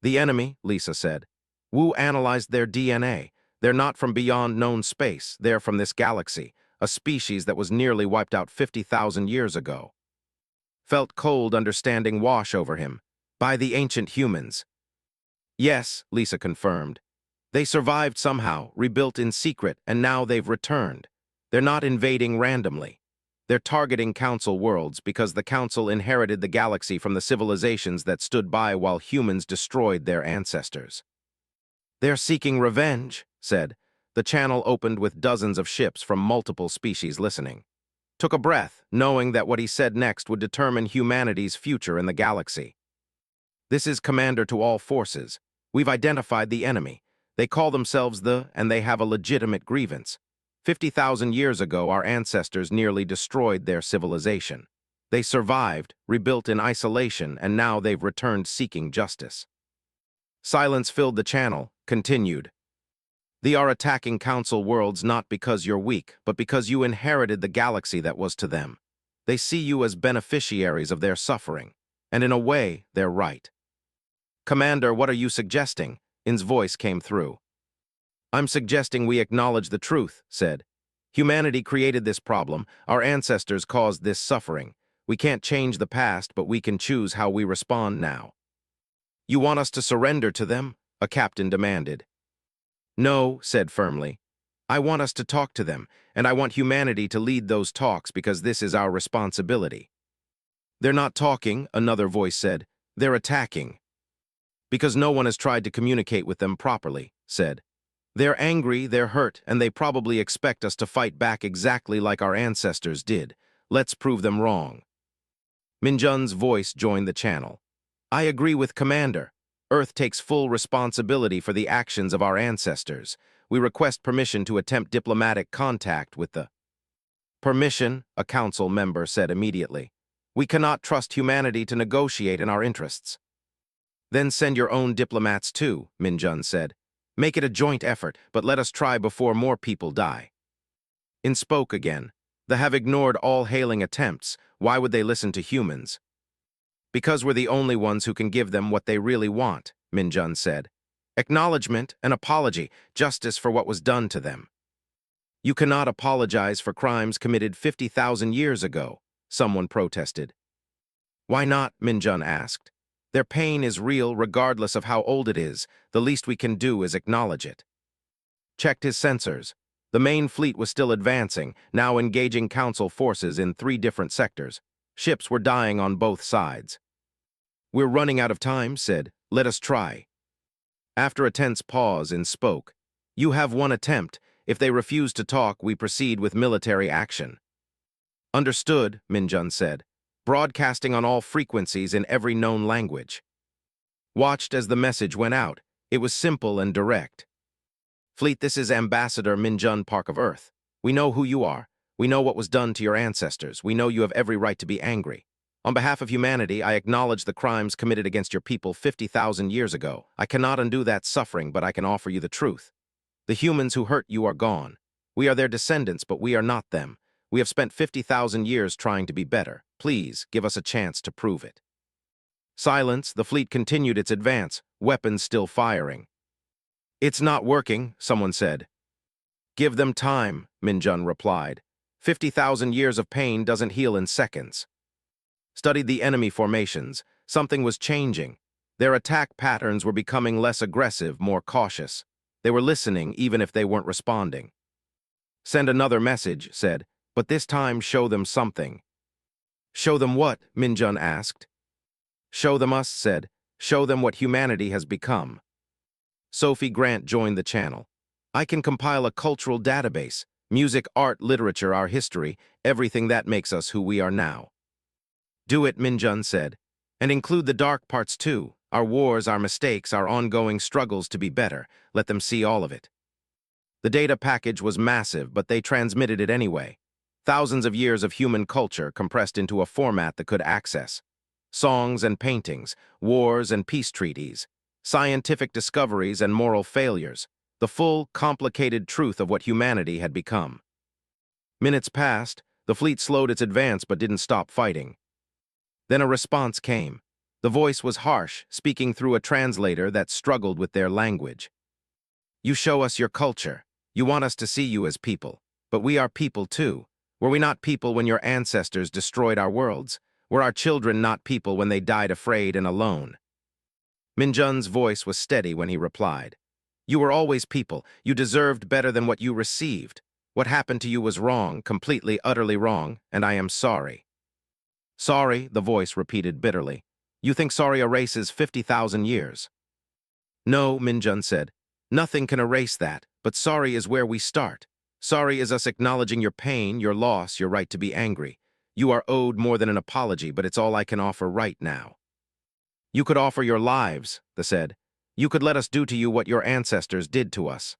"The enemy," Lisa said. "Wu analyzed their DNA. They're not from beyond known space. They're from this galaxy, a species that was nearly wiped out 50,000 years ago." Felt cold understanding wash over him. "By the ancient humans." "Yes," Lisa confirmed. "They survived somehow, rebuilt in secret, and now they've returned. They're not invading randomly. They're targeting Council worlds because the Council inherited the galaxy from the civilizations that stood by while humans destroyed their ancestors." "They're seeking revenge," said. The channel opened with dozens of ships from multiple species listening. Took a breath, knowing that what he said next would determine humanity's future in the galaxy. "This is Commander to all forces. We've identified the enemy. They call themselves and they have a legitimate grievance. 50,000 years ago, our ancestors nearly destroyed their civilization. They survived, rebuilt in isolation, and now they've returned seeking justice." Silence filled the channel, continued. "They are attacking Council worlds not because you're weak, but because you inherited the galaxy that was to them. They see you as beneficiaries of their suffering, and in a way, they're right." "Commander, what are you suggesting?" In's voice came through. "I'm suggesting we acknowledge the truth," said. "Humanity created this problem. Our ancestors caused this suffering. We can't change the past, but we can choose how we respond now." "You want us to surrender to them?" a captain demanded. "No," said firmly. "I want us to talk to them, and I want humanity to lead those talks because this is our responsibility." "They're not talking," another voice said. "They're attacking." "Because no one has tried to communicate with them properly," said. "They're angry, they're hurt, and they probably expect us to fight back exactly like our ancestors did. Let's prove them wrong." Minjun's voice joined the channel. "I agree with Commander. Earth takes full responsibility for the actions of our ancestors. We request permission to attempt diplomatic contact with the—" "Permission," a council member said immediately. "We cannot trust humanity to negotiate in our interests." "Then send your own diplomats too," Minjun said. "Make it a joint effort, but let us try before more people die." In spoke again. "They have ignored all hailing attempts. Why would they listen to humans?" "Because we're the only ones who can give them what they really want," Minjun said. "Acknowledgement, an apology, justice for what was done to them." "You cannot apologize for crimes committed 50,000 years ago," someone protested. "Why not?" Minjun asked. "Their pain is real regardless of how old it is. The least we can do is acknowledge it." Checked his sensors. The main fleet was still advancing, now engaging Council forces in 3 different sectors. Ships were dying on both sides. "We're running out of time," said. "Let us try." After a tense pause, In spoke. "You have one attempt. If they refuse to talk, we proceed with military action. Understood, Minjun said, broadcasting on all frequencies in every known language. Watched as the message went out. It was simple and direct. Fleet, this is Ambassador Minjun Park of Earth. We know who you are. We know what was done to your ancestors. We know you have every right to be angry. On behalf of humanity, I acknowledge the crimes committed against your people 50,000 years ago. I cannot undo that suffering, but I can offer you the truth. The humans who hurt you are gone. We are their descendants, but we are not them. We have spent 50,000 years trying to be better. Please, give us a chance to prove it. Silence, the fleet continued its advance, weapons still firing. It's not working, someone said. Give them time, Minjun replied. 50,000 years of pain doesn't heal in seconds. Studied the enemy formations. Something was changing. Their attack patterns were becoming less aggressive, more cautious. They were listening even if they weren't responding. Send another message, said, but this time show them something. Show them what? Minjun asked. Show them us, said. Show them what humanity has become. Sophie Grant joined the channel. I can compile a cultural database, music, art, literature, our history, everything that makes us who we are now. Do it, Minjun said, and include the dark parts too, our wars, our mistakes, our ongoing struggles to be better. Let them see all of it. The data package was massive, but they transmitted it anyway. Thousands of years of human culture compressed into a format that could access. Songs and paintings, wars and peace treaties, scientific discoveries and moral failures, the full, complicated truth of what humanity had become. Minutes passed, the fleet slowed its advance but didn't stop fighting. Then a response came. The voice was harsh, speaking through a translator that struggled with their language. You show us your culture. You want us to see you as people. But we are people too. Were we not people when your ancestors destroyed our worlds? Were our children not people when they died afraid and alone? Minjun's voice was steady when he replied. You were always people. You deserved better than what you received. What happened to you was wrong, completely, utterly wrong, and I am sorry. Sorry, the voice repeated bitterly. You think sorry erases 50,000 years? No, Minjun said. Nothing can erase that, but sorry is where we start. Sorry is us acknowledging your pain, your loss, your right to be angry. You are owed more than an apology, but it's all I can offer right now. You could offer your lives, they said. You could let us do to you what your ancestors did to us.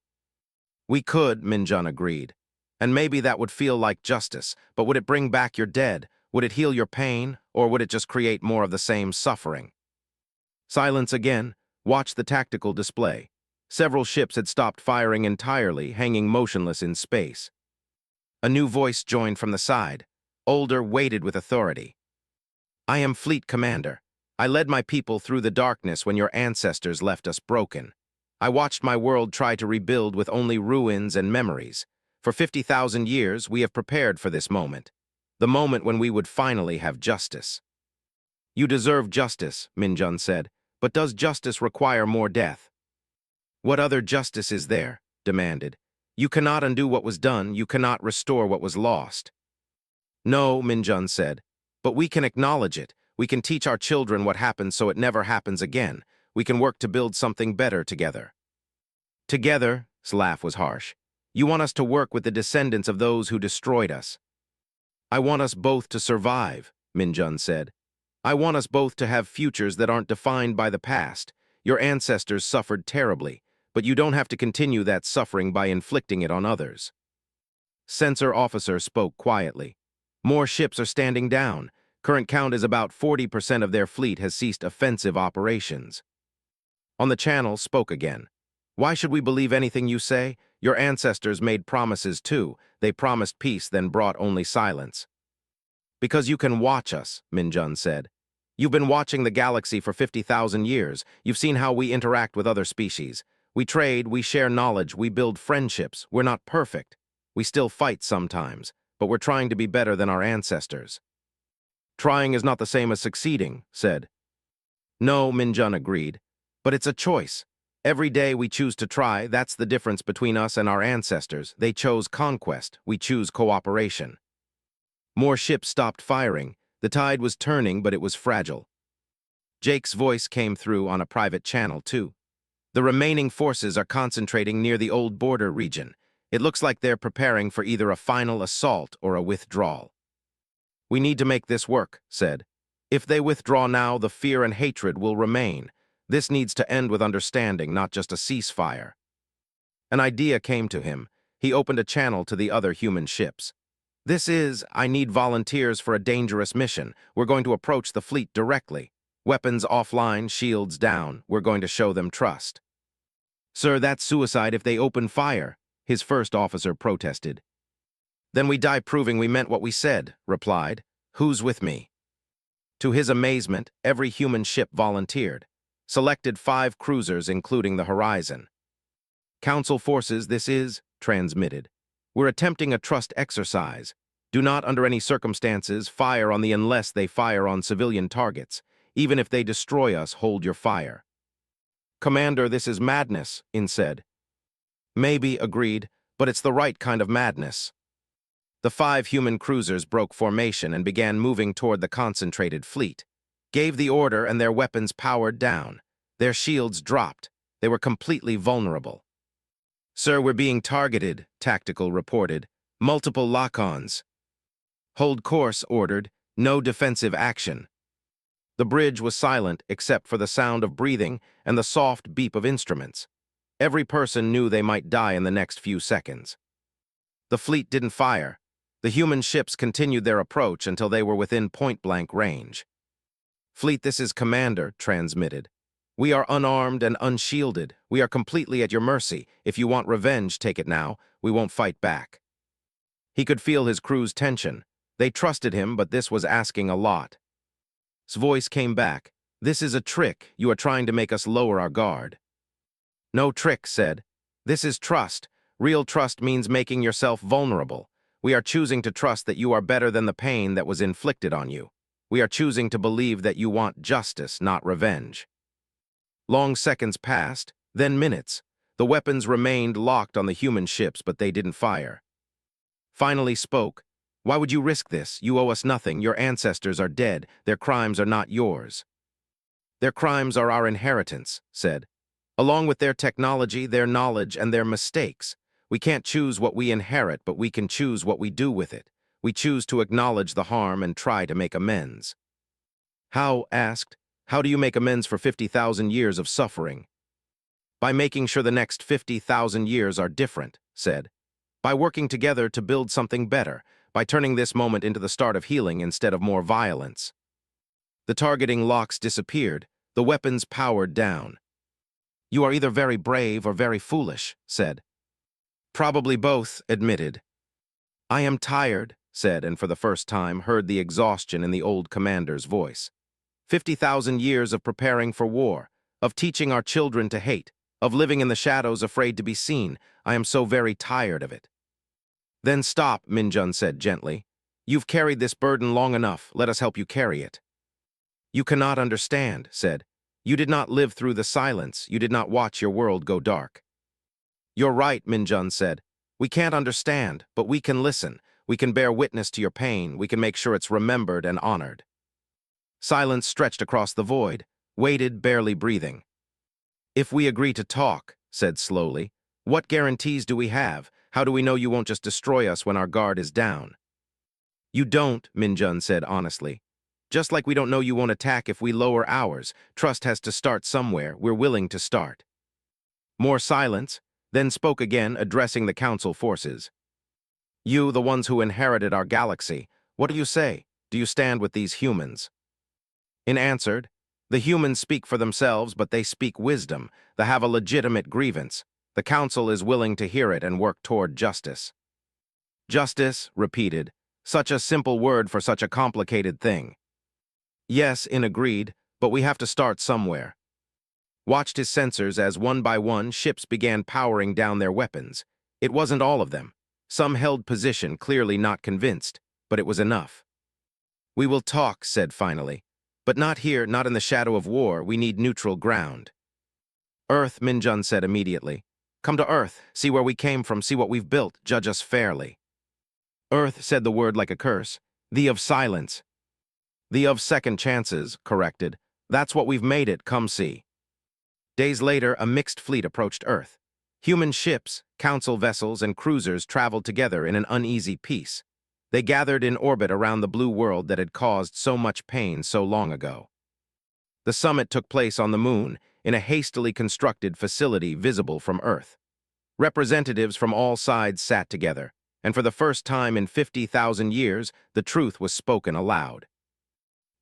We could, Minjun agreed. And maybe that would feel like justice, but would it bring back your dead? Would it heal your pain, or would it just create more of the same suffering? Silence again. Watch the tactical display. Several ships had stopped firing entirely, hanging motionless in space. A new voice joined from the side. Older, weighted with authority. I am Fleet Commander. I led my people through the darkness when your ancestors left us broken. I watched my world try to rebuild with only ruins and memories. For 50,000 years, we have prepared for this moment. The moment when we would finally have justice. You deserve justice, Minjun said, but does justice require more death? What other justice is there? Demanded. You cannot undo what was done, you cannot restore what was lost. No, Minjun said, but we can acknowledge it. We can teach our children what happened so it never happens again. We can work to build something better together. Together, his laugh was harsh. You want us to work with the descendants of those who destroyed us. I want us both to survive, Minjun said. I want us both to have futures that aren't defined by the past. Your ancestors suffered terribly, but you don't have to continue that suffering by inflicting it on others. Censor officer spoke quietly. More ships are standing down. Current count is about 40% of their fleet has ceased offensive operations. On the channel spoke again. Why should we believe anything you say? Your ancestors made promises too. They promised peace, then brought only silence. Because you can watch us, Minjun said. You've been watching the galaxy for 50,000 years. You've seen how we interact with other species. We trade, we share knowledge, we build friendships. We're not perfect. We still fight sometimes, but we're trying to be better than our ancestors. Trying is not the same as succeeding, said. No, Minjun agreed, but it's a choice. Every day we choose to try, that's the difference between us and our ancestors. They chose conquest, we choose cooperation. More ships stopped firing. The tide was turning, but it was fragile. Jake's voice came through on a private channel, too. The remaining forces are concentrating near the old border region. It looks like they're preparing for either a final assault or a withdrawal. We need to make this work, said. If they withdraw now, the fear and hatred will remain. This needs to end with understanding, not just a ceasefire. An idea came to him. He opened a channel to the other human ships. I need volunteers for a dangerous mission. We're going to approach the fleet directly. Weapons offline, shields down. We're going to show them trust. Sir, that's suicide if they open fire, his first officer protested. Then we die proving we meant what we said, replied. Who's with me? To his amazement, every human ship volunteered. Selected 5 cruisers, including the Horizon. Council forces, transmitted. We're attempting a trust exercise. Do not, under any circumstances, fire on unless they fire on civilian targets. Even if they destroy us, hold your fire. Commander, this is madness, In said. Maybe, agreed, but it's the right kind of madness. The 5 human cruisers broke formation and began moving toward the concentrated fleet. Gave the order and their weapons powered down. Their shields dropped. They were completely vulnerable. Sir, we're being targeted, Tactical reported. Multiple lock-ons. Hold course, ordered. No defensive action. The bridge was silent except for the sound of breathing and the soft beep of instruments. Every person knew they might die in the next few seconds. The fleet didn't fire. The human ships continued their approach until they were within point-blank range. Fleet, this is Commander, transmitted. We are unarmed and unshielded. We are completely at your mercy. If you want revenge, take it now. We won't fight back. He could feel his crew's tension. They trusted him, but this was asking a lot. His voice came back. This is a trick. You are trying to make us lower our guard. No trick, said. This is trust. Real trust means making yourself vulnerable. We are choosing to trust that you are better than the pain that was inflicted on you. We are choosing to believe that you want justice, not revenge. Long seconds passed, then minutes. The weapons remained locked on the human ships, but they didn't fire. Finally spoke. Why would you risk this? You owe us nothing. Your ancestors are dead. Their crimes are not yours. Their crimes are our inheritance, said. Along with their technology, their knowledge, and their mistakes. We can't choose what we inherit, but we can choose what we do with it. We choose to acknowledge the harm and try to make amends. How, asked. How do you make amends for 50,000 years of suffering? By making sure the next 50,000 years are different, said. By working together to build something better, by turning this moment into the start of healing instead of more violence. The targeting locks disappeared, the weapons powered down. You are either very brave or very foolish, said. Probably both, admitted. I am tired, said, and for the first time heard the exhaustion in the old commander's voice. 50,000 years of preparing for war, of teaching our children to hate, of living in the shadows afraid to be seen. I am so very tired of it. Then stop, Minjun said gently. You've carried this burden long enough. Let us help you carry it. You cannot understand, said. You did not live through the silence. You did not watch your world go dark. You're right, Minjun said. We can't understand, but we can listen. We can bear witness to your pain. We can make sure it's remembered and honored. Silence stretched across the void, waited, barely breathing. If we agree to talk, said slowly, what guarantees do we have? How do we know you won't just destroy us when our guard is down? You don't, Minjun said honestly. Just like we don't know you won't attack if we lower ours. Trust has to start somewhere. We're willing to start. More silence, then spoke again, addressing the council forces. You, the ones who inherited our galaxy, what do you say? Do you stand with these humans? In answered, the humans speak for themselves, but they speak wisdom. They have a legitimate grievance. The council is willing to hear it and work toward justice. Justice, repeated. Such a simple word for such a complicated thing. Yes, In agreed, but we have to start somewhere. Watched his sensors as one by one ships began powering down their weapons. It wasn't all of them. Some held position, clearly not convinced, but it was enough. We will talk, said finally. But not here, not in the shadow of war. We need neutral ground. Earth, Minjun said immediately. Come to Earth, see where we came from, see what we've built, judge us fairly. Earth said the word like a curse. The of silence. The of second chances, corrected. That's what we've made it, come see. Days later, a mixed fleet approached Earth. Human ships, council vessels, and cruisers traveled together in an uneasy peace. They gathered in orbit around the blue world that had caused so much pain so long ago. The summit took place on the moon, in a hastily constructed facility visible from Earth. Representatives from all sides sat together, and for the first time in 50,000 years, the truth was spoken aloud.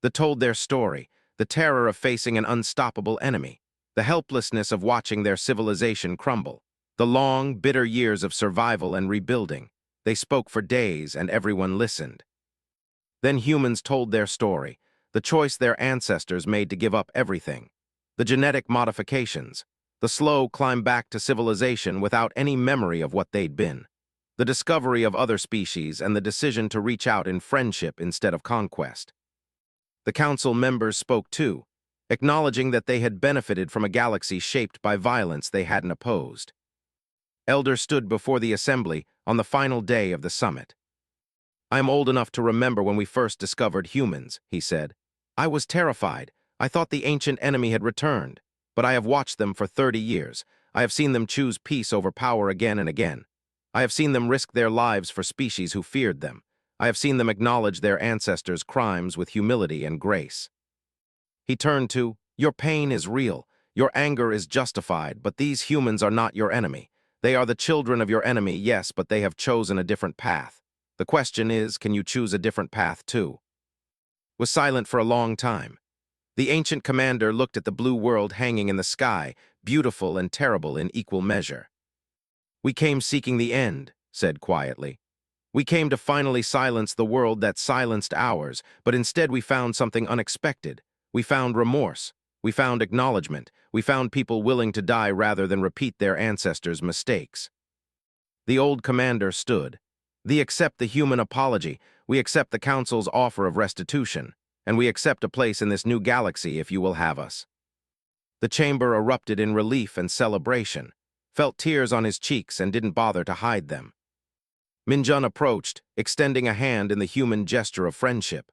They told their story, the terror of facing an unstoppable enemy, the helplessness of watching their civilization crumble, the long, bitter years of survival and rebuilding. They spoke for days, and everyone listened. Then humans told their story, the choice their ancestors made to give up everything, the genetic modifications, the slow climb back to civilization without any memory of what they'd been, the discovery of other species, and the decision to reach out in friendship instead of conquest. The council members spoke too, acknowledging that they had benefited from a galaxy shaped by violence they hadn't opposed. Elder stood before the assembly on the final day of the summit. "I am old enough to remember when we first discovered humans," he said. "I was terrified. I thought the ancient enemy had returned. But I have watched them for 30 years. I have seen them choose peace over power again and again. I have seen them risk their lives for species who feared them. I have seen them acknowledge their ancestors' crimes with humility and grace." He turned to, "Your pain is real. Your anger is justified, but these humans are not your enemy. They are the children of your enemy, yes, but they have chosen a different path. The question is, can you choose a different path too?" Was silent for a long time. The ancient commander looked at the blue world hanging in the sky, beautiful and terrible in equal measure. "We came seeking the end," said quietly. "We came to finally silence the world that silenced ours, but instead we found something unexpected. We found remorse. We found acknowledgement. We found people willing to die rather than repeat their ancestors' mistakes." The old commander stood. "We accept the human apology. We accept the council's offer of restitution. And we accept a place in this new galaxy if you will have us." The chamber erupted in relief and celebration, felt tears on his cheeks and didn't bother to hide them. Minjun approached, extending a hand in the human gesture of friendship.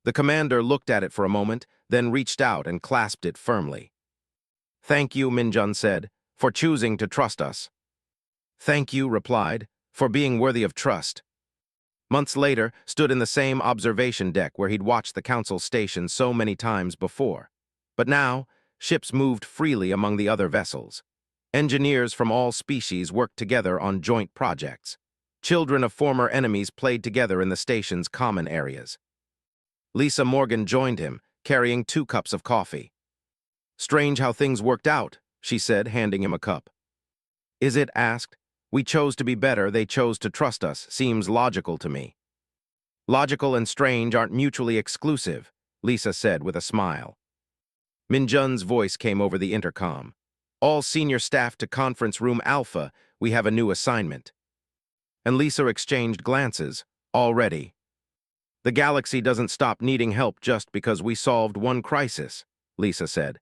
The commander looked at it for a moment, then reached out and clasped it firmly. "Thank you," Minjun said, "for choosing to trust us." "Thank you," replied, "for being worthy of trust." Months later, stood in the same observation deck where he'd watched the council station so many times before. But now, ships moved freely among the other vessels. Engineers from all species worked together on joint projects. Children of former enemies played together in the station's common areas. Lisa Morgan joined him, carrying 2 cups of coffee. "Strange how things worked out," she said, handing him a cup. "Is it?" asked. "We chose to be better, they chose to trust us. Seems logical to me." "Logical and strange aren't mutually exclusive," Lisa said with a smile. Minjun's voice came over the intercom. "All senior staff to Conference Room Alpha, we have a new assignment." And Lisa exchanged glances. "Already." "The galaxy doesn't stop needing help just because we solved one crisis," Lisa said.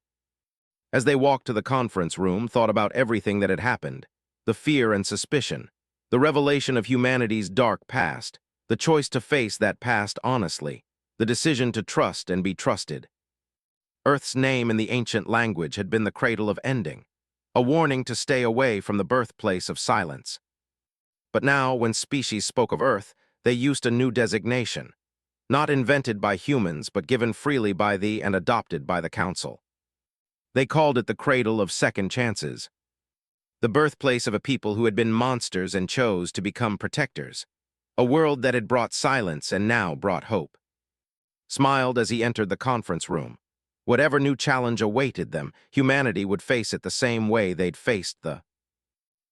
As they walked to the conference room, thought about everything that had happened. The fear and suspicion, the revelation of humanity's dark past, the choice to face that past honestly, the decision to trust and be trusted. Earth's name in the ancient language had been the cradle of ending, a warning to stay away from the birthplace of silence. But now, when species spoke of Earth, they used a new designation, not invented by humans but given freely by the and adopted by the Council. They called it the cradle of second chances, the birthplace of a people who had been monsters and chose to become protectors, a world that had brought silence and now brought hope. Smiled as he entered the conference room. Whatever new challenge awaited them, humanity would face it the same way they'd faced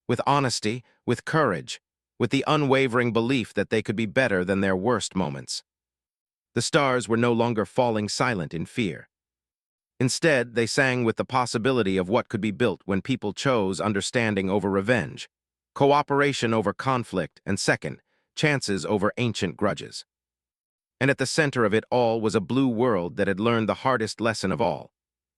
with honesty, with courage, with the unwavering belief that they could be better than their worst moments. The stars were no longer falling silent in fear. Instead, they sang with the possibility of what could be built when people chose understanding over revenge, cooperation over conflict, and second, chances over ancient grudges. And at the center of it all was a blue world that had learned the hardest lesson of all,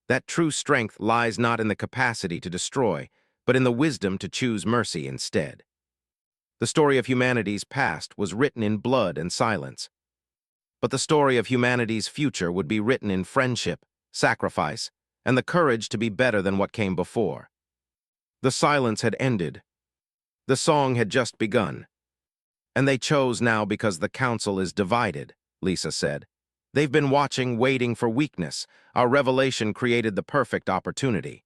that true strength lies not in the capacity to destroy, but in the wisdom to choose mercy instead. The story of humanity's past was written in blood and silence, but the story of humanity's future would be written in friendship, sacrifice, and the courage to be better than what came before. The silence had ended, The song had just begun. And they chose now because the council is divided, Lisa said. They've been watching, waiting for weakness. Our revelation created the perfect opportunity.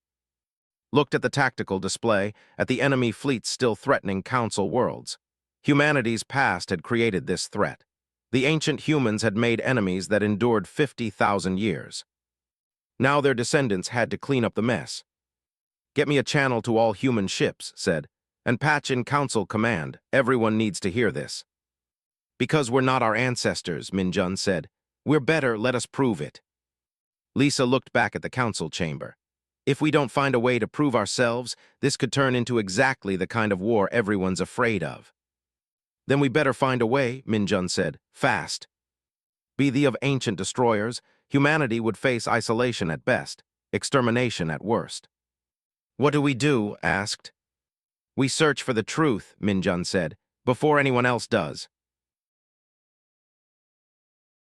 Looked at the tactical display, at the enemy fleets still threatening council worlds. Humanity's past had created this threat. The ancient humans had made enemies that endured 50,000 years. Now their descendants had to clean up the mess. Get me a channel to all human ships, said, and patch in council command. Everyone needs to hear this. Because we're not our ancestors, Minjun said. We're better, let us prove it. Lisa looked back at the council chamber. If we don't find a way to prove ourselves, this could turn into exactly the kind of war everyone's afraid of. Then we better find a way, Minjun said, fast. Be the of ancient destroyers, humanity would face isolation at best, extermination at worst. What do we do? Asked. We search for the truth, Minjun said, before anyone else does.